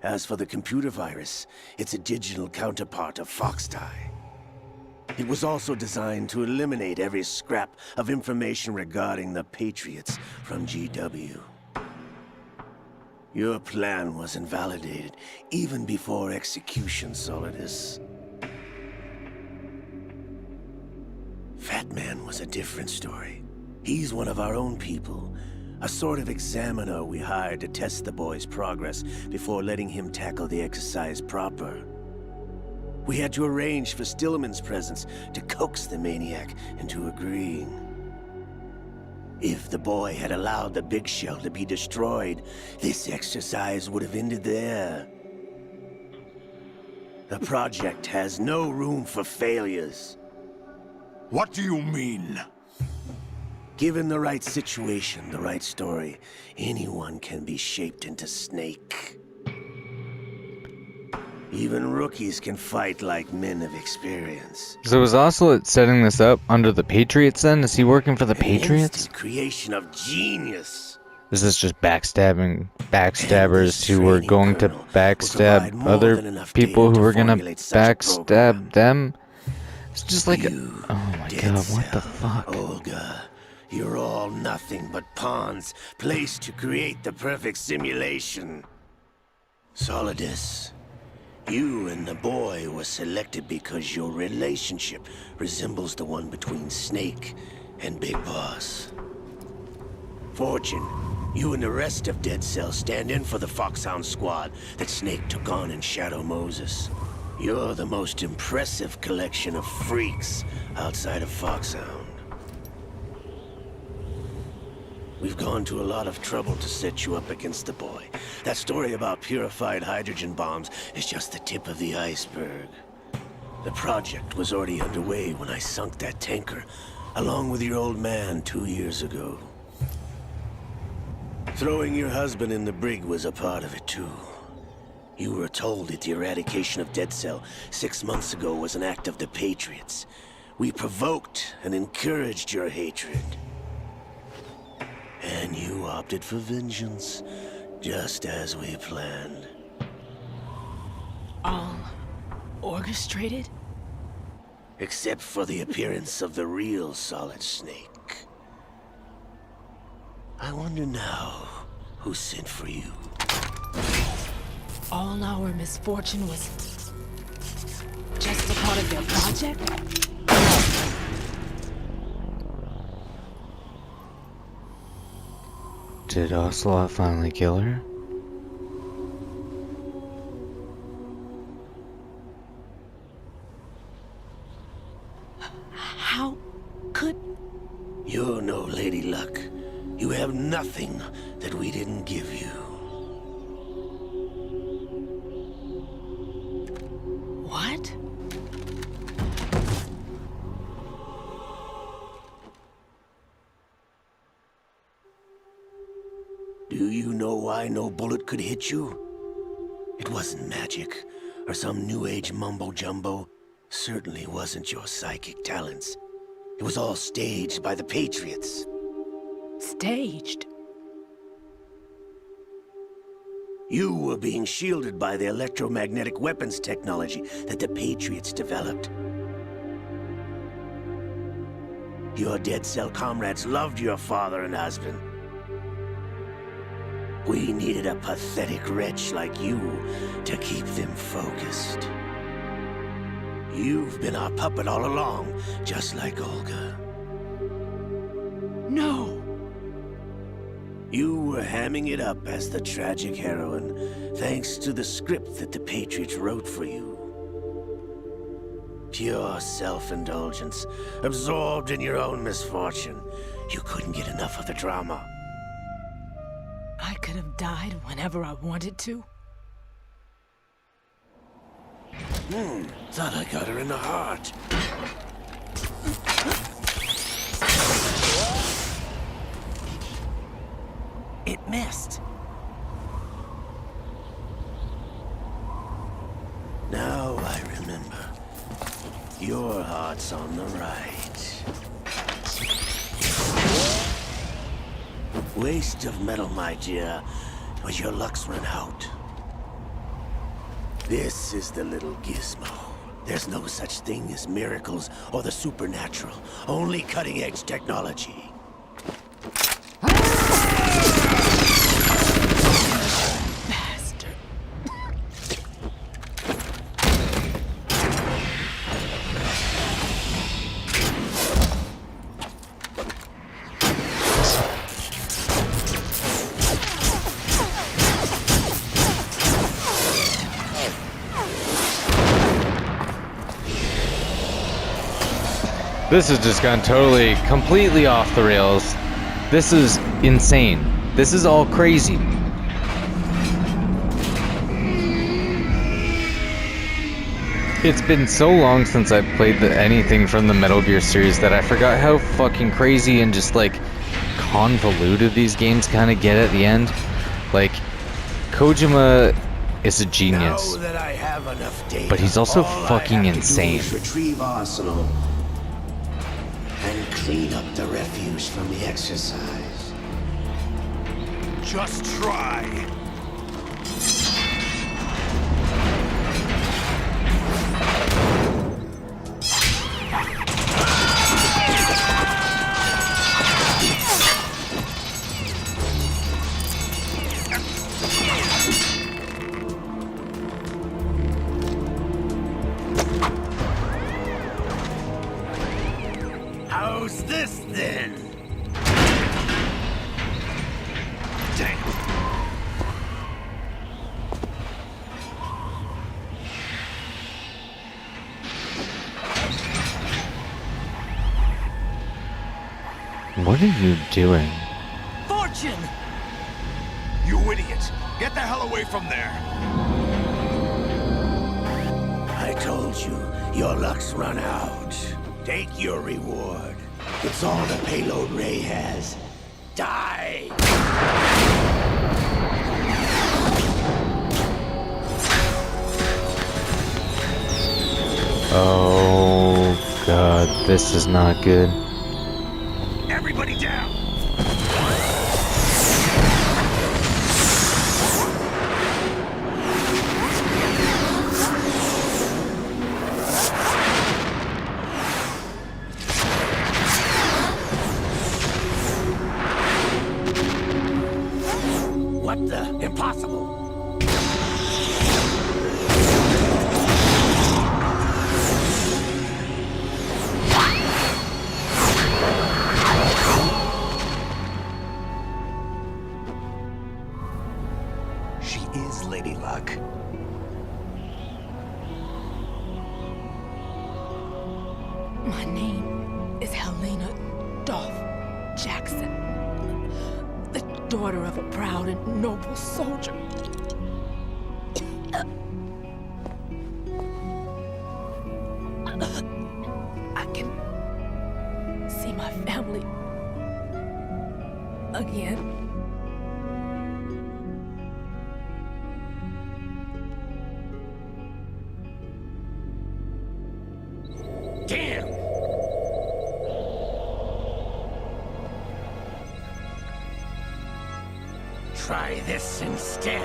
As for the computer virus, it's a digital counterpart of Foxdie. It was also designed to eliminate every scrap of information regarding the Patriots from GW. Your plan was invalidated even before execution, Solidus. Fat Man was a different story. He's one of our own people, a sort of examiner we hired to test the boy's progress before letting him tackle the exercise proper. We had to arrange for Stillman's presence to coax the maniac into agreeing. If the boy had allowed the big shell to be destroyed, this exercise would have ended there. The project has no room for failures. What do you mean? Given the right situation, the right story, anyone can be shaped into Snake. Even rookies can fight like men of experience. So is Ocelot setting this up under the Patriots then? Is he working for the Patriots? Creation of genius. Is this just backstabbers who were going to backstab other people who were gonna backstab them? It's just like oh my god, what the fuck? Olga, you're all nothing but pawns placed to create the perfect simulation. Solidus, you and the boy were selected because your relationship resembles the one between Snake and Big Boss. Fortune, you and the rest of Dead Cell stand in for the Foxhound squad that Snake took on in Shadow Moses. You're the most impressive collection of freaks outside of Foxhound. We've gone to a lot of trouble to set you up against the boy. That story about purified hydrogen bombs is just the tip of the iceberg. The project was already underway when I sunk that tanker, along with your old man 2 years ago. Throwing your husband in the brig was a part of it too. You were told that the eradication of Dead Cell 6 months ago was an act of the Patriots. We provoked and encouraged your hatred. And you opted for vengeance, just as we planned. All orchestrated? Except for the appearance of the real Solid Snake. I wonder now who sent for you. All our misfortune was just a part of their project? Did Ocelot finally kill her? How could... You're no Lady Luck. You have nothing that we didn't give you. What? Do you know why no bullet could hit you? It wasn't magic, or some new age mumbo-jumbo. Certainly wasn't your psychic talents. It was all staged by the Patriots. Staged? You were being shielded by the electromagnetic weapons technology that the Patriots developed. Your Dead Cell comrades loved your father and husband. We needed a pathetic wretch like you to keep them focused. You've been our puppet all along, just like Olga. No! You were hamming it up as the tragic heroine, thanks to the script that the Patriots wrote for you. Pure self-indulgence, absorbed in your own misfortune. You couldn't get enough of the drama. I could have died whenever I wanted to. Thought I got her in the heart. It missed. Now I remember. Your heart's on the right. Waste of metal, my dear, but your luck's run out. This is the little gizmo. There's no such thing as miracles or the supernatural, only cutting-edge technology. Bastard. This has just gone totally, completely off the rails. This is insane. This is all crazy. It's been so long since I've played anything from the Metal Gear series that I forgot how fucking crazy and just like convoluted these games kind of get at the end. Like, Kojima is a genius, Now that I have enough data, but he's also all fucking I have insane. To do is retrieve Arsenal and clean up the refuse from the exercise. Just try. How's this then? Damn. What are you doing? Fortune! You idiot! Get the hell away from there! I told you, your luck's run out. Take your reward. It's all the payload Ray has. Die! Oh god, this is not good. Everybody down! What the? Impossible! She is Lady Luck. My name is Helena Dolph Jackson, the daughter of a proud and noble soldier. I can see my family again. Damn! Try this instead.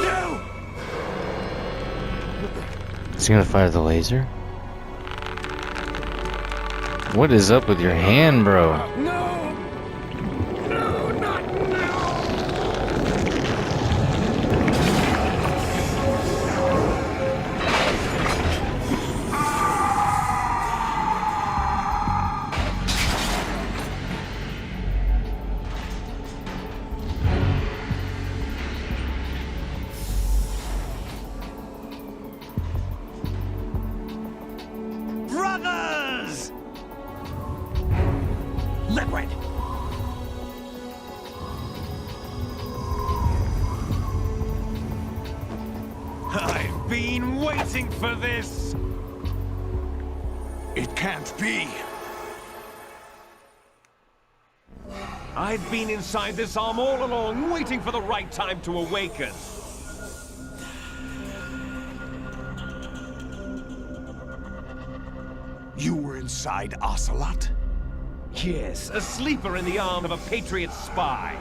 No! Is he gonna fire the laser? What is up with your hand, bro? No! No, not now! Brothers! Liquid! I've been waiting for this! It can't be. I've been inside this arm all along, waiting for the right time to awaken. You were inside Ocelot? Yes, a sleeper in the arm of a Patriot spy.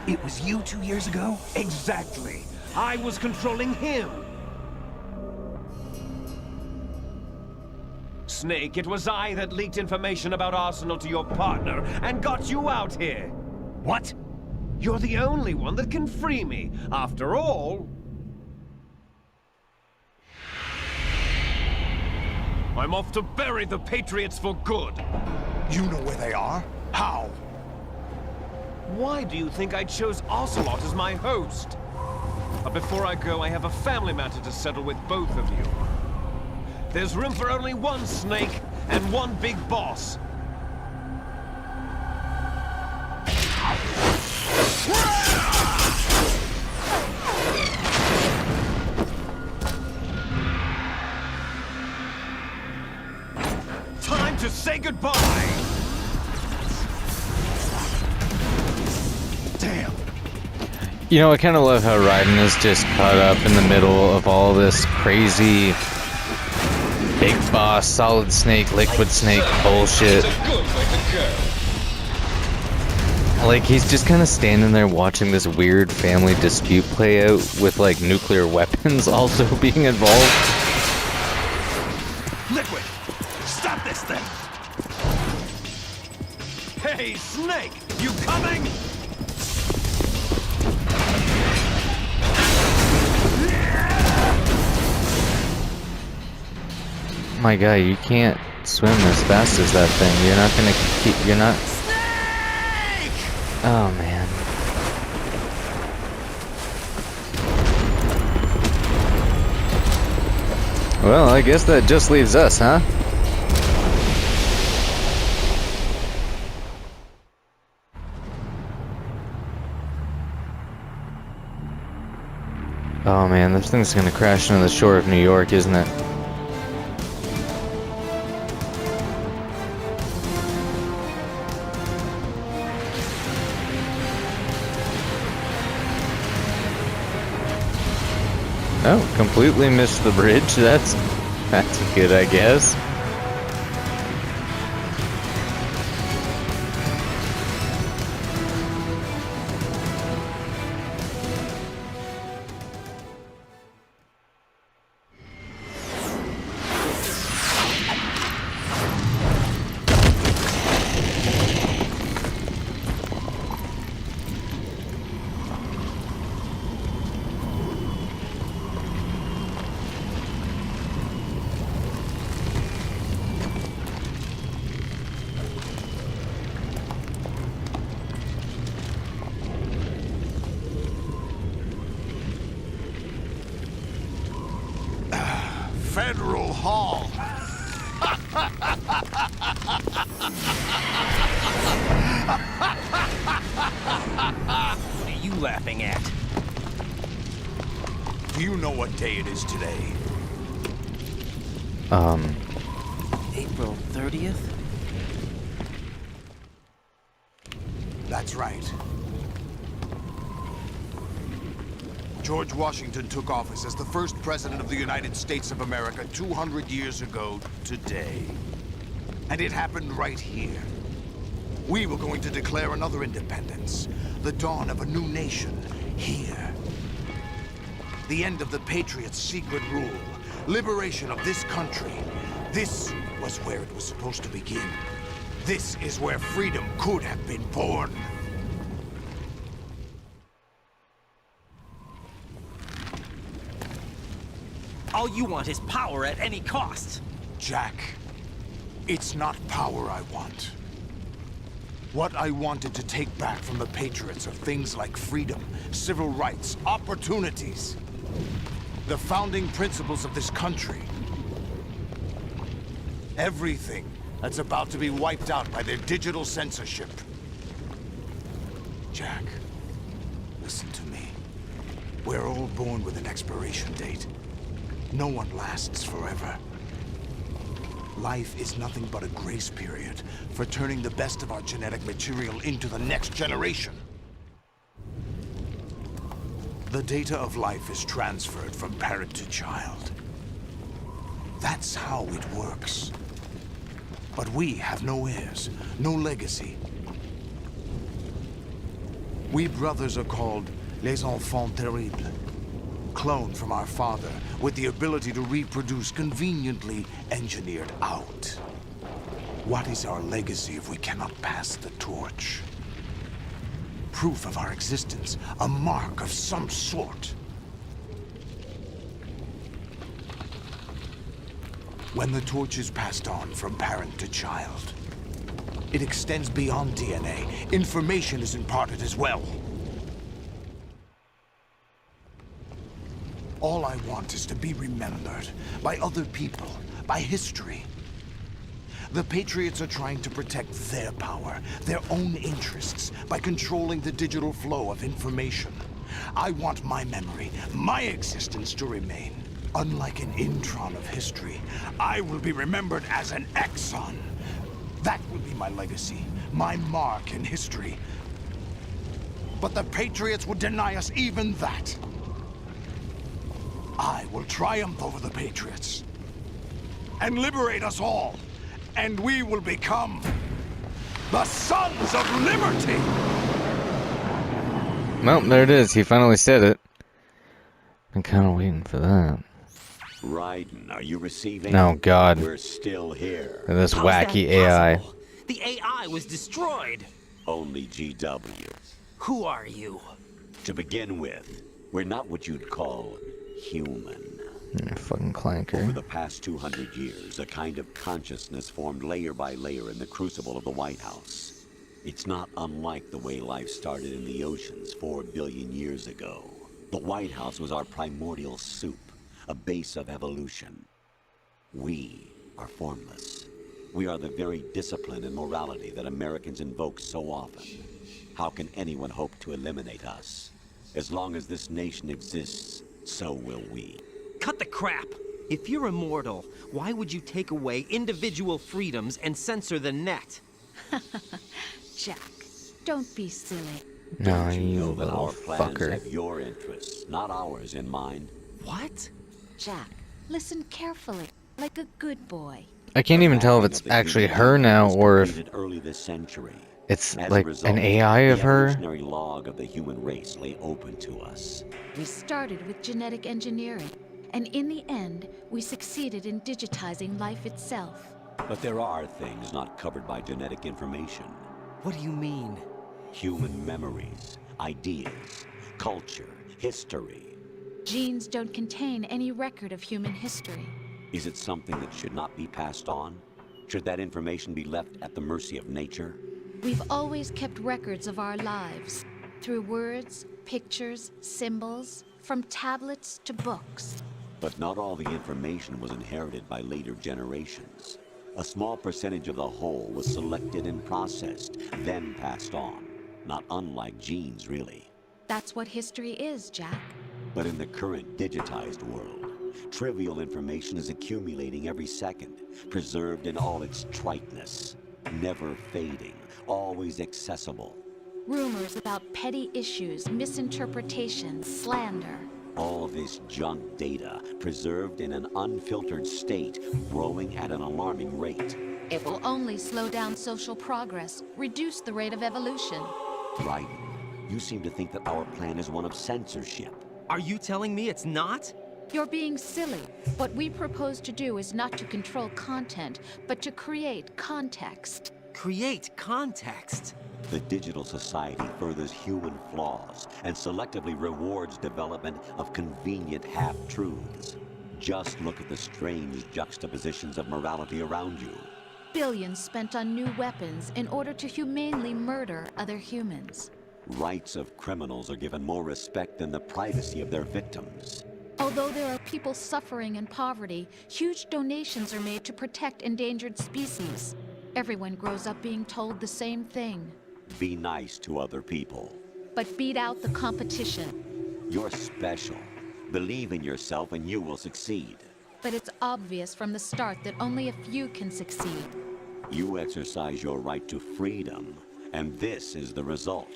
It was you 2 years ago? Exactly. I was controlling him. Snake, it was I that leaked information about Arsenal to your partner and got you out here. What? You're the only one that can free me. After all, I'm off to bury the Patriots for good. You know where they are? How? Why do you think I chose Ocelot as my host? But before I go, I have a family matter to settle with both of you. There's room for only one snake and one big boss. Time to say goodbye! Damn. You know, I kind of love how Raiden is just caught up in the middle of all this crazy big boss, Solid Snake, Liquid Snake bullshit. Like, he's just kind of standing there watching this weird family dispute play out with, like, nuclear weapons also being involved. Liquid! Stop this thing! Hey, Snake! You coming? My guy, you can't swim as fast as that thing. You're not gonna keep. You're not. Oh man. Well, I guess that just leaves us, huh? Oh man, this thing's gonna crash into the shore of New York, isn't it? Oh, completely missed the bridge. That's good, I guess. Federal Hall. What are you laughing at? Do you know what day it is today? April 30th? That's right. George Washington took office as the first president of the United States of America 200 years ago today. And it happened right here. We were going to declare another independence, the dawn of a new nation, here. The end of the Patriots' secret rule, liberation of this country. This was where it was supposed to begin. This is where freedom could have been born. All you want is power at any cost. Jack, it's not power I want. What I wanted to take back from the Patriots are things like freedom, civil rights, opportunities. The founding principles of this country. Everything that's about to be wiped out by their digital censorship. Jack, listen to me. We're all born with an expiration date. No one lasts forever. Life is nothing but a grace period for turning the best of our genetic material into the next generation. The data of life is transferred from parent to child. That's how it works. But we have no heirs, no legacy. We brothers are called les enfants terribles. Cloned from our father, with the ability to reproduce conveniently engineered out. What is our legacy if we cannot pass the torch? Proof of our existence, a mark of some sort. When the torch is passed on from parent to child, it extends beyond DNA. Information is imparted as well. All I want is to be remembered by other people, by history. The Patriots are trying to protect their power, their own interests, by controlling the digital flow of information. I want my memory, my existence to remain. Unlike an intron of history, I will be remembered as an exon. That will be my legacy, my mark in history. But the Patriots would deny us even that. I will triumph over the Patriots and liberate us all, and we will become the Sons of Liberty! Well, there it is. He finally said it. I'm kind of waiting for that. Raiden, are you receiving? Oh, God. We're still here. And this How's that wacky AI. possible? The AI was destroyed. Only GW. Who are you? To begin with, we're not what you'd call human. Fucking clanker. Over the past 200 years, a kind of consciousness formed layer by layer in the crucible of the White House. It's not unlike the way life started in the oceans 4 billion years ago. The White House was our primordial soup, a base of evolution. We are formless. We are the very discipline and morality that Americans invoke so often. How can anyone hope to eliminate us? As long as this nation exists, so will we. Cut the crap! If you're immortal, why would you take away individual freedoms and censor the net? Jack, don't be silly. No, Don't you know that little our plans fucker. have your interests, not ours, in mind? What? Jack, listen carefully, like a good boy. I can't even tell if it's actually her now or if early this century. it's As a like result, an AI of the her. evolutionary log of the human race lay open to us. We started with genetic engineering, and in the end, we succeeded in digitizing life itself. But there are things not covered by genetic information. What do you mean? Human memories, ideas, culture, history. Genes don't contain any record of human history. Is it something that should not be passed on? Should that information be left at the mercy of nature? We've always kept records of our lives, through words, pictures, symbols, from tablets to books. But not all the information was inherited by later generations. A small percentage of the whole was selected and processed, then passed on. Not unlike genes, really. That's what history is, Jack. But in the current digitized world, trivial information is accumulating every second, preserved in all its triteness, never fading, always accessible. Rumors about petty issues, misinterpretations, slander. All this junk data, preserved in an unfiltered state, growing at an alarming rate. It will only slow down social progress, reduce the rate of evolution. Right. You seem to think that our plan is one of censorship. Are you telling me it's not? You're being silly. What we propose to do is not to control content, but to create context. Create context? The digital society furthers human flaws and selectively rewards development of convenient half-truths. Just look at the strange juxtapositions of morality around you. Billions spent on new weapons in order to humanely murder other humans. Rights of criminals are given more respect than the privacy of their victims. Although there are people suffering in poverty, huge donations are made to protect endangered species. Everyone grows up being told the same thing. Be nice to other people. But beat out the competition. You're special. Believe in yourself and you will succeed. But it's obvious from the start that only a few can succeed. You exercise your right to freedom, and this is the result.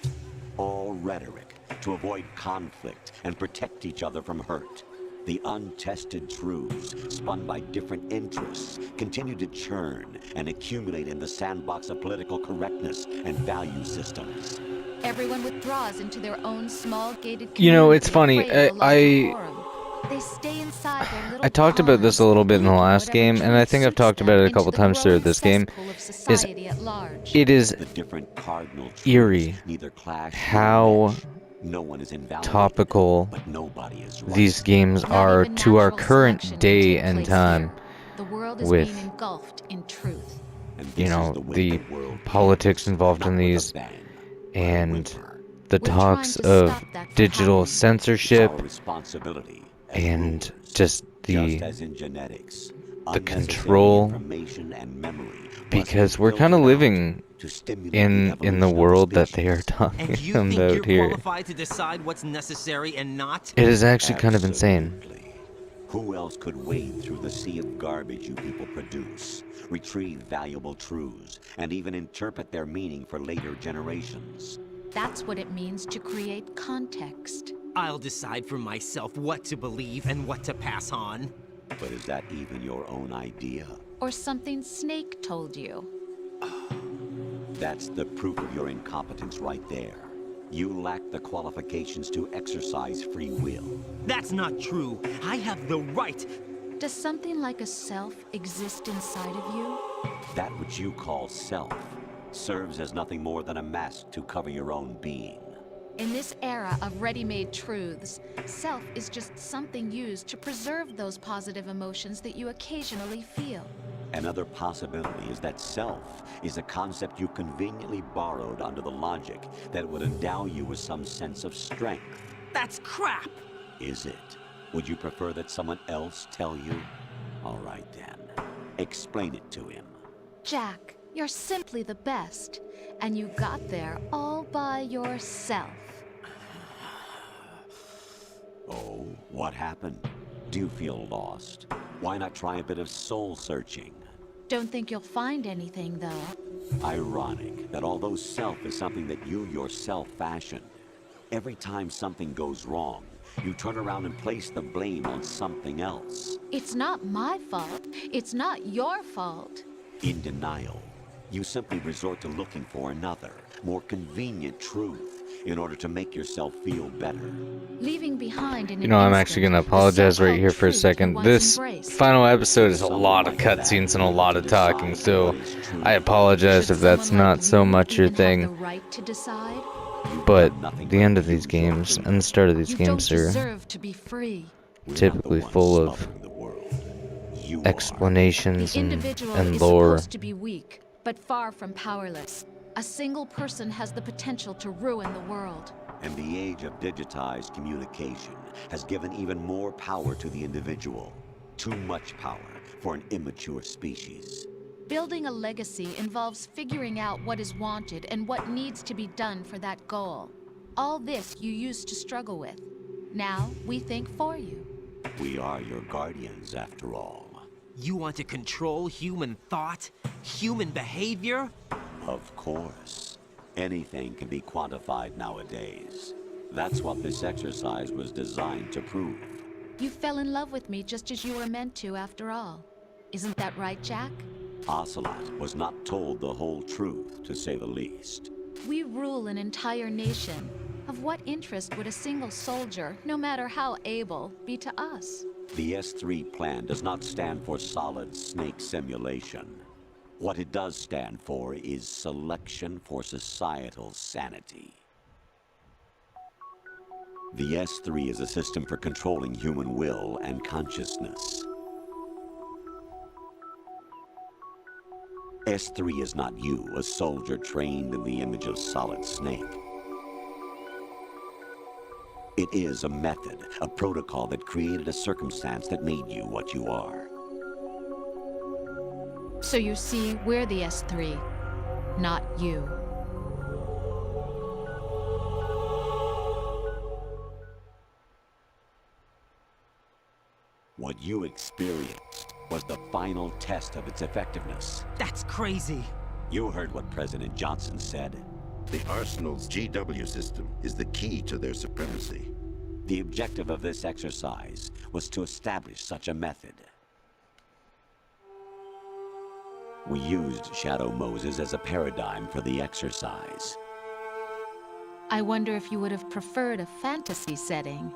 All rhetoric to avoid conflict and protect each other from hurt. The untested truths, spun by different interests, continue to churn and accumulate in the sandbox of political correctness and value systems. Everyone withdraws into their own small gated community. You know, it's funny. They stay inside their little I talked about this a little bit in the last game, and I think I've talked about it a couple times through this game. It is eerie how topical these games are to our current day and time with, you know, the politics involved in these and the talks of digital censorship and just as in genetics, the unnecessary control, information and memory because we're kind of living in the world that they are talking And you think about you're here. qualified to decide what's necessary and not? It is actually kind of insane. Who else could wade through the sea of garbage you people produce, retrieve valuable truths, and even interpret their meaning for later generations? That's what it means to create context. I'll decide for myself what to believe and what to pass on. But is that even your own idea? Or something Snake told you. That's the proof of your incompetence right there. You lack the qualifications to exercise free will. That's not true. I have the right. Does something like a self exist inside of you? That which you call self serves as nothing more than a mask to cover your own being. In this era of ready-made truths, self is just something used to preserve those positive emotions that you occasionally feel. Another possibility is that self is a concept you conveniently borrowed under the logic that would endow you with some sense of strength. That's crap! Is it? Would you prefer that someone else tell you? All right then. Explain it to him. Jack, you're simply the best, and you got there all by yourself. Oh, what happened? Do you feel lost? Why not try a bit of soul searching? Don't think you'll find anything, though. Ironic that although self is something that you yourself fashioned, every time something goes wrong, you turn around and place the blame on something else. It's not my fault. It's not your fault. In denial, you simply resort to looking for another, more convenient truth in order to make yourself feel better. Leaving behind in You know, I'm actually going to apologize right here for a second. This final episode is a lot of cutscenes and a lot of talking, so I apologize if that's not so much your thing. But the end of these games and the start of these games are typically full of explanations and lore. To be weak, but far from powerless. A single person has the potential to ruin the world. And the age of digitized communication has given even more power to the individual. Too much power for an immature species. Building a legacy involves figuring out what is wanted and what needs to be done for that goal. All this you used to struggle with. Now we think for you. We are your guardians, after all. You want to control human thought? Human behavior? Of course. Anything can be quantified nowadays. That's what this exercise was designed to prove. You fell in love with me just as you were meant to, after all. Isn't that right, Jack? Ocelot was not told the whole truth, to say the least. We rule an entire nation. Of what interest would a single soldier, no matter how able, be to us? The S3 plan does not stand for Solid Snake simulation. What it does stand for is selection for societal sanity. The S3 is a system for controlling human will and consciousness. S3 is not you, a soldier trained in the image of Solid Snake. It is a method, a protocol that created a circumstance that made you what you are. So you see, we're the S3, not you. What you experienced was the final test of its effectiveness. That's crazy. You heard what President Johnson said. The Arsenal's GW system is the key to their supremacy. The objective of this exercise was to establish such a method. We used Shadow Moses as a paradigm for the exercise. I wonder if you would have preferred a fantasy setting.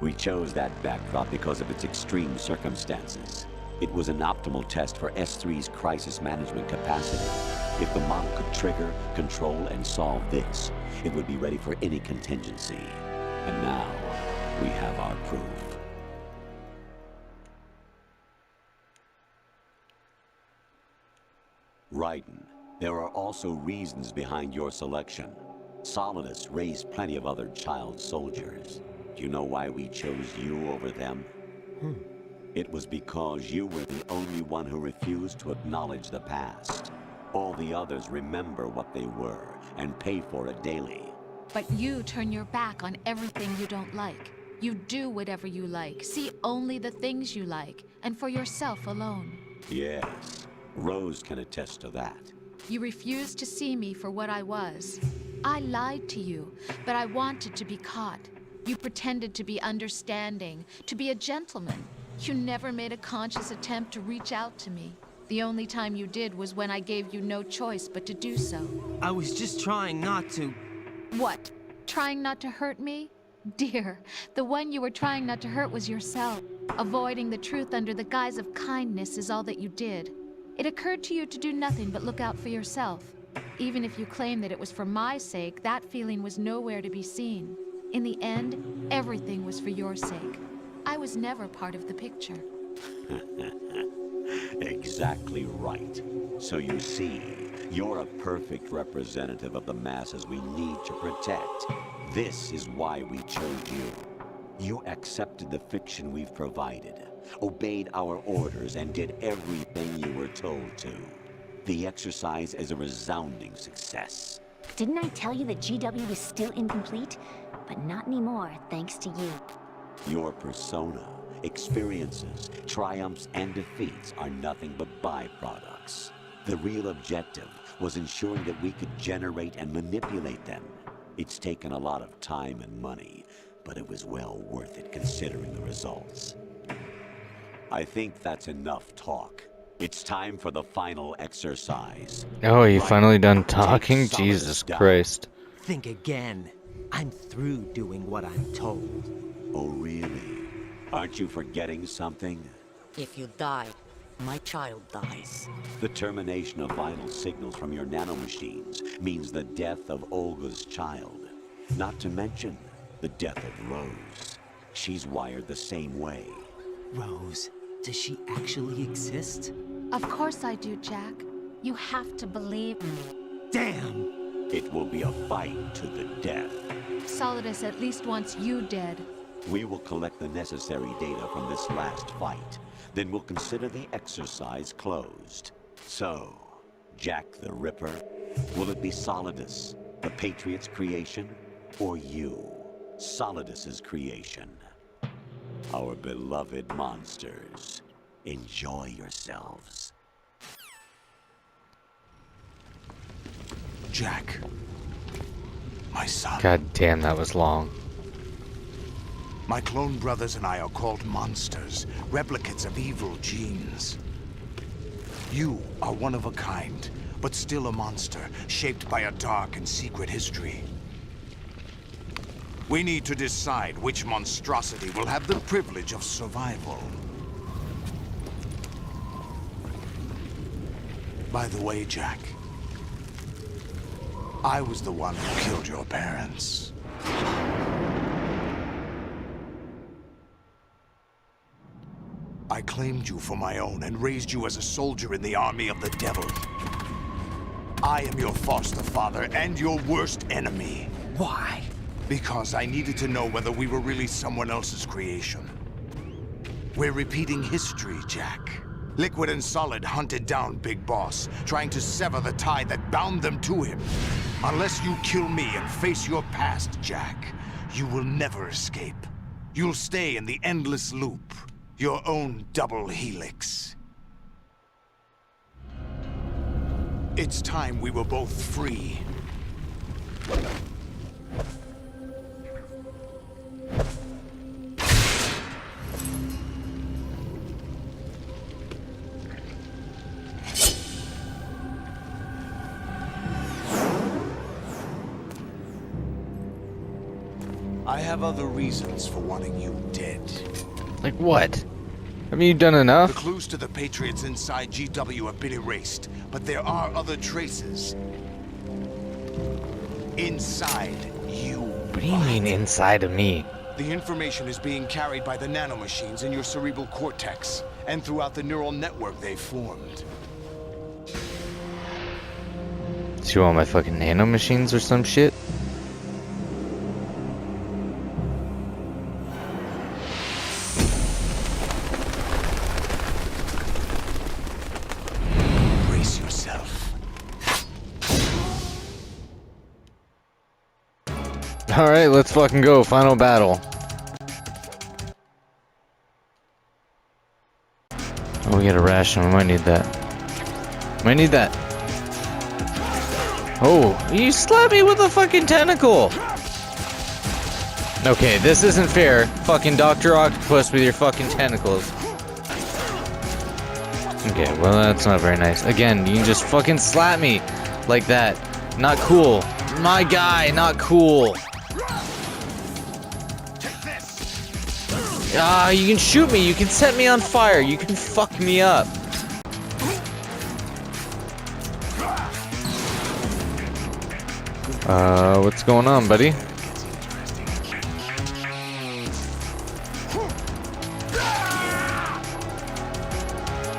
We chose that backdrop because of its extreme circumstances. It was an optimal test for S3's crisis management capacity. If the model could trigger, control, and solve this, it would be ready for any contingency. And now, we have our proof. Raiden, there are also reasons behind your selection. Solidus raised plenty of other child soldiers. Do you know why we chose you over them? It was because you were the only one who refused to acknowledge the past. All the others remember what they were and pay for it daily. But you turn your back on everything you don't like. You do whatever you like, see only the things you like, and for yourself alone. Yes, Rose can attest to that. You refused to see me for what I was. I lied to you, but I wanted to be caught. You pretended to be understanding, to be a gentleman. You never made a conscious attempt to reach out to me. The only time you did was when I gave you no choice but to do so. I was just trying not to... What? Trying not to hurt me? Dear, the one you were trying not to hurt was yourself. Avoiding the truth under the guise of kindness is all that you did. It occurred to you to do nothing but look out for yourself. Even if you claim that it was for my sake, that feeling was nowhere to be seen. In the end, everything was for your sake. I was never part of the picture. Exactly right. So you see, you're a perfect representative of the masses we need to protect. This is why we chose you. You accepted the fiction we've provided, obeyed our orders, and did everything you were told to. The exercise is a resounding success. Didn't I tell you that GW is still incomplete? But not anymore, thanks to you. Your persona, experiences, triumphs, and defeats are nothing but byproducts. The real objective was ensuring that we could generate and manipulate them. It's taken a lot of time and money, but it was well worth it considering the results. I think that's enough talk. It's time for the final exercise. Oh, you finally done talking? Jesus Christ. Think again. I'm through doing what I'm told. Oh, really? Aren't you forgetting something? If you die, my child dies. The termination of vital signals from your nanomachines means the death of Olga's child. Not to mention the death of Rose. She's wired the same way. Rose, does she actually exist? Of course I do, Jack. You have to believe me. Damn! It will be a fight to the death. Solidus at least wants you dead. We will collect the necessary data from this last fight. Then we'll consider the exercise closed. So, Jack the Ripper, will it be Solidus, the Patriot's creation, or you, Solidus's creation? Our beloved monsters, enjoy yourselves. Jack, my son. God damn, that was long. My clone brothers and I are called monsters, replicates of evil genes. You are one of a kind, but still a monster, shaped by a dark and secret history. We need to decide which monstrosity will have the privilege of survival. By the way, Jack, I was the one who killed your parents. I claimed you for my own and raised you as a soldier in the army of the devil. I am your foster father and your worst enemy. Why? Because I needed to know whether we were really someone else's creation. We're repeating history, Jack. Liquid and Solid hunted down Big Boss, trying to sever the tie that bound them to him. Unless you kill me and face your past, Jack, you will never escape. You'll stay in the endless loop, your own double helix. It's time we were both free. I have other reasons for wanting you dead. Like what? Haven't you done enough? The clues to the Patriots inside GW have been erased, but there are other traces. Inside you. What do you mean inside of me? The information is being carried by the nanomachines in your cerebral cortex, and throughout the neural network they formed. So you want my fucking nanomachines or some shit? Alright, let's fucking go. Final battle. Oh, we got a ration. We might need that. Might need that. Oh, you slapped me with a fucking tentacle! Okay, this isn't fair. Fucking Dr. Octopus with your fucking tentacles. Okay, well that's not very nice. Again, you can just fucking slap me like that. Not cool. My guy, not cool. Ah, you can shoot me, you can set me on fire, you can fuck me up. What's going on, buddy?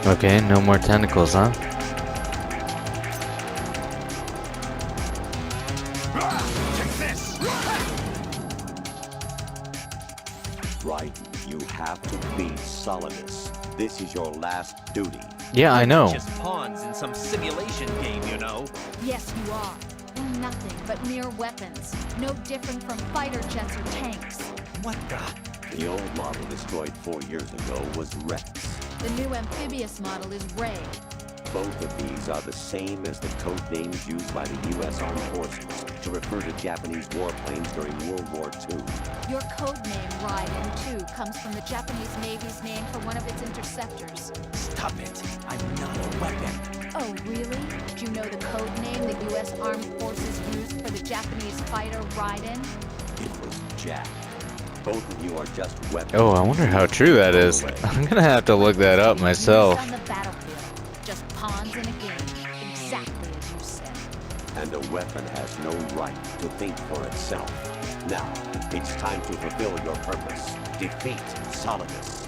Okay, no more tentacles, huh? Right, you have to beat Solidus. This is your last duty. Yeah, I know. Just pawns in some simulation game, you know. Yes, you are. We're nothing but mere weapons. No different from fighter jets or tanks. What the? The old model destroyed 4 years ago was Rex. The new amphibious model is Ray. Both of these are the same as the code names used by the U.S. Armed Forces to refer to Japanese warplanes during World War II. Your code name, Raiden 2, comes from the Japanese Navy's name for one of its interceptors. Stop it. I'm not a weapon. Oh, really? Do you know the code name the U.S. Armed Forces used for the Japanese fighter Raiden? It was Jack. Both of you are just weapons. Oh, I wonder how true that is. I'm gonna have to look that up myself. On the battlefield. Just pawns in a game. Exactly as you said. And a weapon has no right to think for itself. Now, it's time to fulfill your purpose. Defeat Solidus.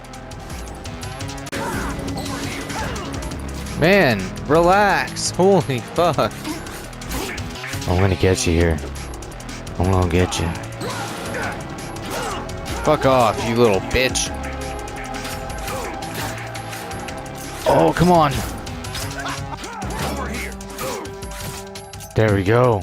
Man, relax. Holy fuck. I'm gonna get you here. I'm gonna get you. Fuck off, you little bitch. Oh, come on. There we go.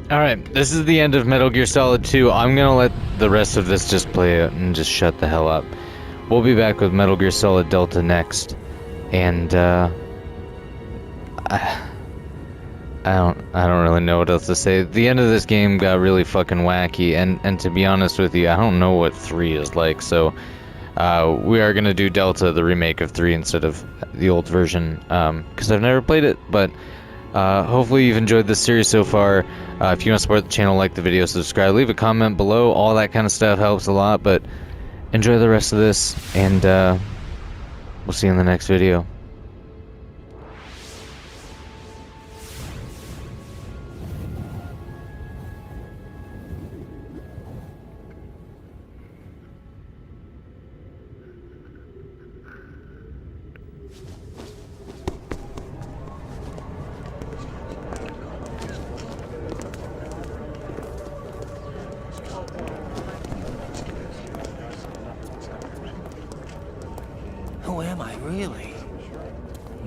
Alright, this is the end of Metal Gear Solid 2. I'm gonna let the rest of this just play out and just shut the hell up. We'll be back with Metal Gear Solid Delta next. And, I don't really know what else to say. The end of this game got really fucking wacky, and to be honest with you, I don't know what 3 is like, so we are gonna do Delta, the remake of 3, instead of the old version, because I've never played it, but hopefully you've enjoyed this series so far. If you want to support the channel, like the video, subscribe, leave a comment below. All that kind of stuff helps a lot, but enjoy the rest of this, and we'll see you in the next video.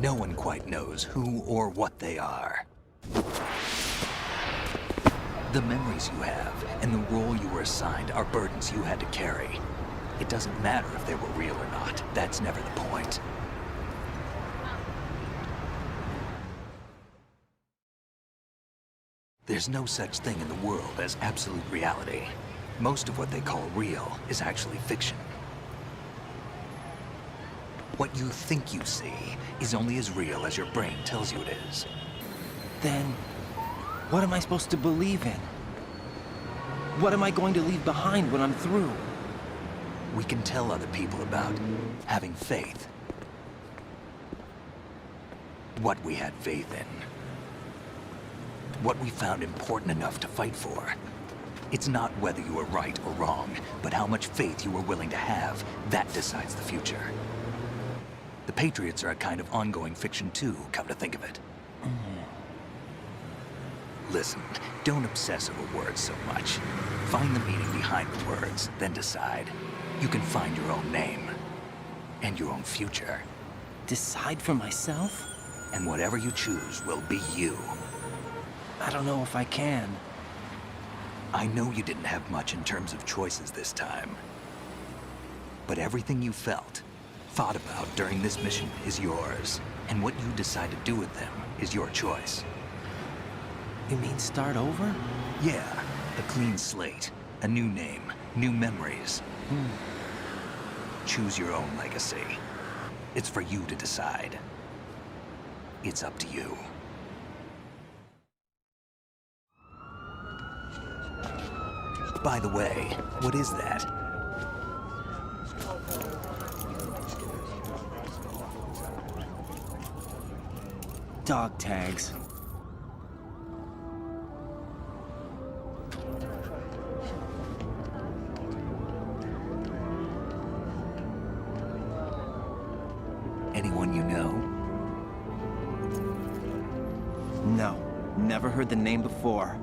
No one quite knows who or what they are. The memories you have and the role you were assigned are burdens you had to carry. It doesn't matter if they were real or not. That's never the point. There's no such thing in the world as absolute reality. Most of what they call real is actually fiction. What you think you see is only as real as your brain tells you it is. Then, what am I supposed to believe in? What am I going to leave behind when I'm through? We can tell other people about having faith. What we had faith in. What we found important enough to fight for. It's not whether you were right or wrong, but how much faith you were willing to have. That decides the future. The Patriots are a kind of ongoing fiction too, come to think of it. Listen, don't obsess over words so much. Find the meaning behind the words, then decide. You can find your own name. And your own future. Decide for myself? And whatever you choose will be you. I don't know if I can. I know you didn't have much in terms of choices this time. But everything you felt, thought about during this mission is yours. And what you decide to do with them is your choice. You mean start over? Yeah, a clean slate, a new name, new memories. Choose your own legacy. It's for you to decide. It's up to you. By the way, what is that? Dog tags. Anyone you know? No, never heard the name before.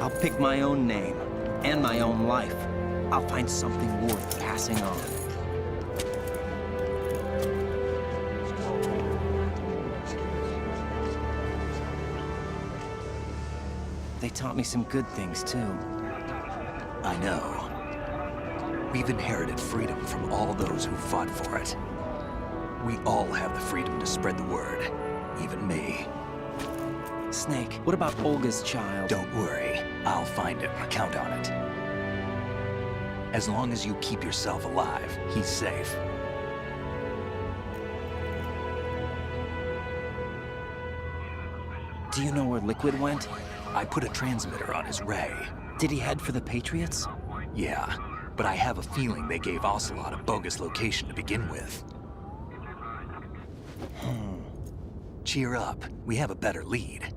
I'll pick my own name, and my own life. I'll find something worth passing on. They taught me some good things, too. I know. We've inherited freedom from all those who fought for it. We all have the freedom to spread the word, even me. Snake, what about Olga's child? Don't worry, I'll find him. Count on it. As long as you keep yourself alive, he's safe. Do you know where Liquid went? I put a transmitter on his ray. Did he head for the Patriots? Yeah, but I have a feeling they gave Ocelot a bogus location to begin with. Cheer up, we have a better lead.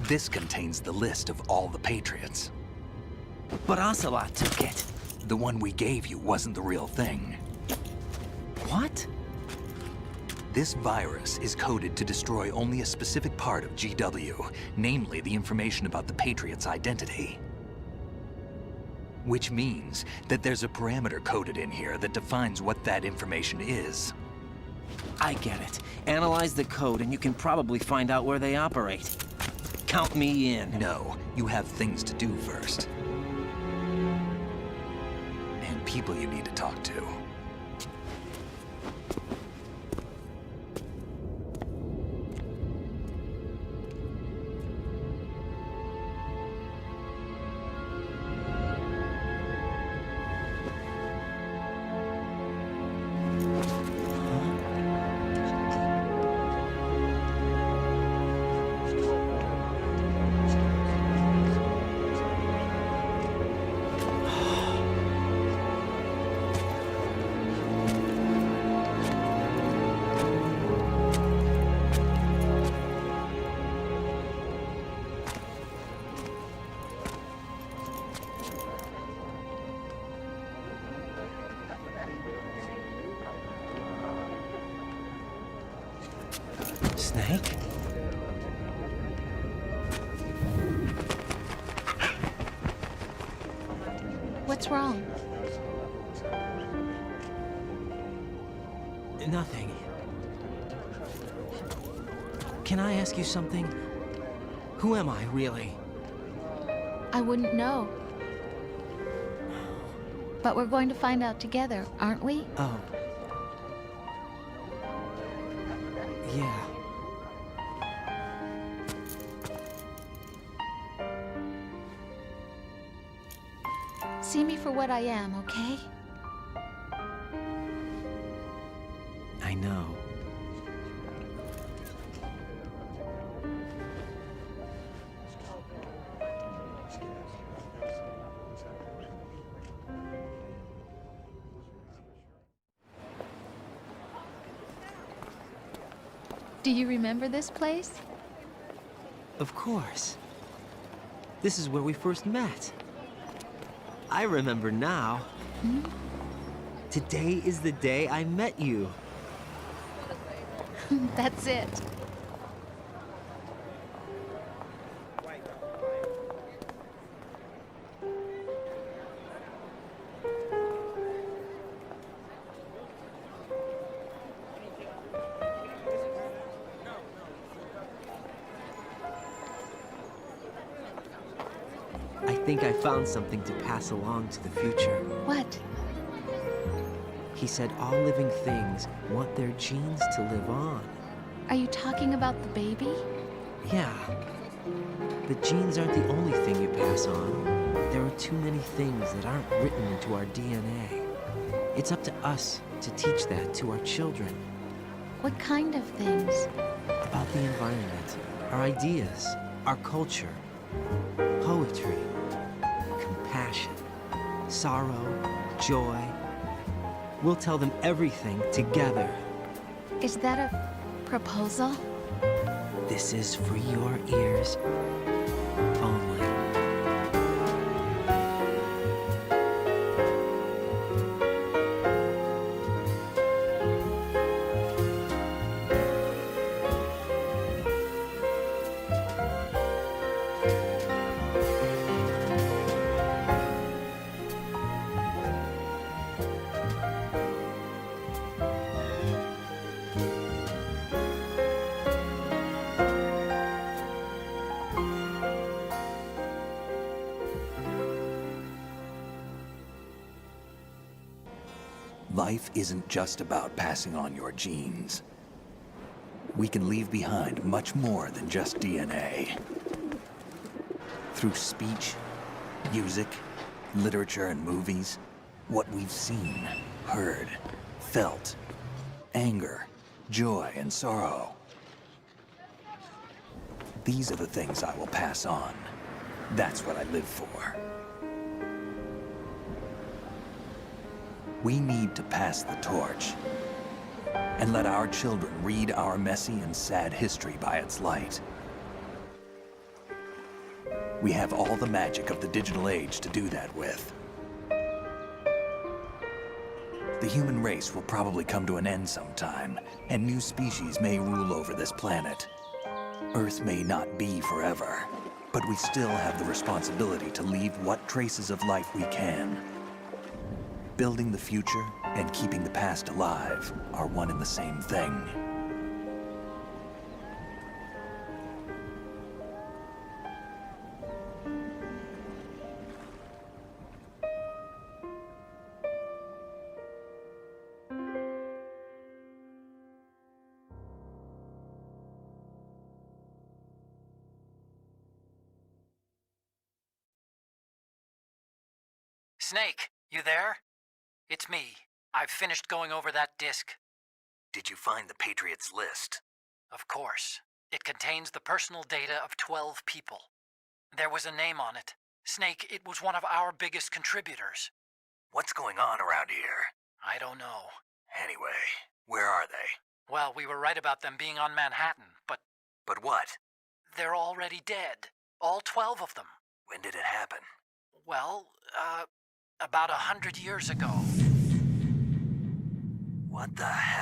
This contains the list of all the Patriots. But Ocelot took it. The one we gave you wasn't the real thing. What? This virus is coded to destroy only a specific part of GW, namely the information about the Patriots' identity. Which means that there's a parameter coded in here that defines what that information is. I get it. Analyze the code and you can probably find out where they operate. Count me in. No, you have things to do first. And people you need to talk to. Snake? What's wrong? Nothing. Can I ask you something? Who am I, really? I wouldn't know. But we're going to find out together, aren't we? Oh. Yeah. See me for what I am, okay? I know. Do you remember this place? Of course. This is where we first met. I remember now. Hmm? Today is the day I met you. That's it. I think I found something to pass along to the future. What? He said all living things want their genes to live on. Are you talking about the baby? Yeah. The genes aren't the only thing you pass on. There are too many things that aren't written into our DNA. It's up to us to teach that to our children. What kind of things? About the environment, our ideas, our culture, poetry, compassion, sorrow, joy. We'll tell them everything together. Is that a proposal? This is for your ears only. Life isn't just about passing on your genes. We can leave behind much more than just DNA. Through speech, music, literature, and movies, what we've seen, heard, felt, anger, joy, and sorrow. These are the things I will pass on. That's what I live for. We need to pass the torch and let our children read our messy and sad history by its light. We have all the magic of the digital age to do that with. The human race will probably come to an end sometime, and new species may rule over this planet. Earth may not be forever, but we still have the responsibility to leave what traces of life we can. Building the future and keeping the past alive are one and the same thing. Snake, you there? It's me. I've finished going over that disk. Did you find the Patriots list? Of course. It contains the personal data of 12 people. There was a name on it. Snake, it was one of our biggest contributors. What's going on around here? I don't know. Anyway, where are they? Well, we were right about them being on Manhattan, but... But what? They're already dead. All 12 of them. When did it happen? Well, about 100 years ago. What the hell?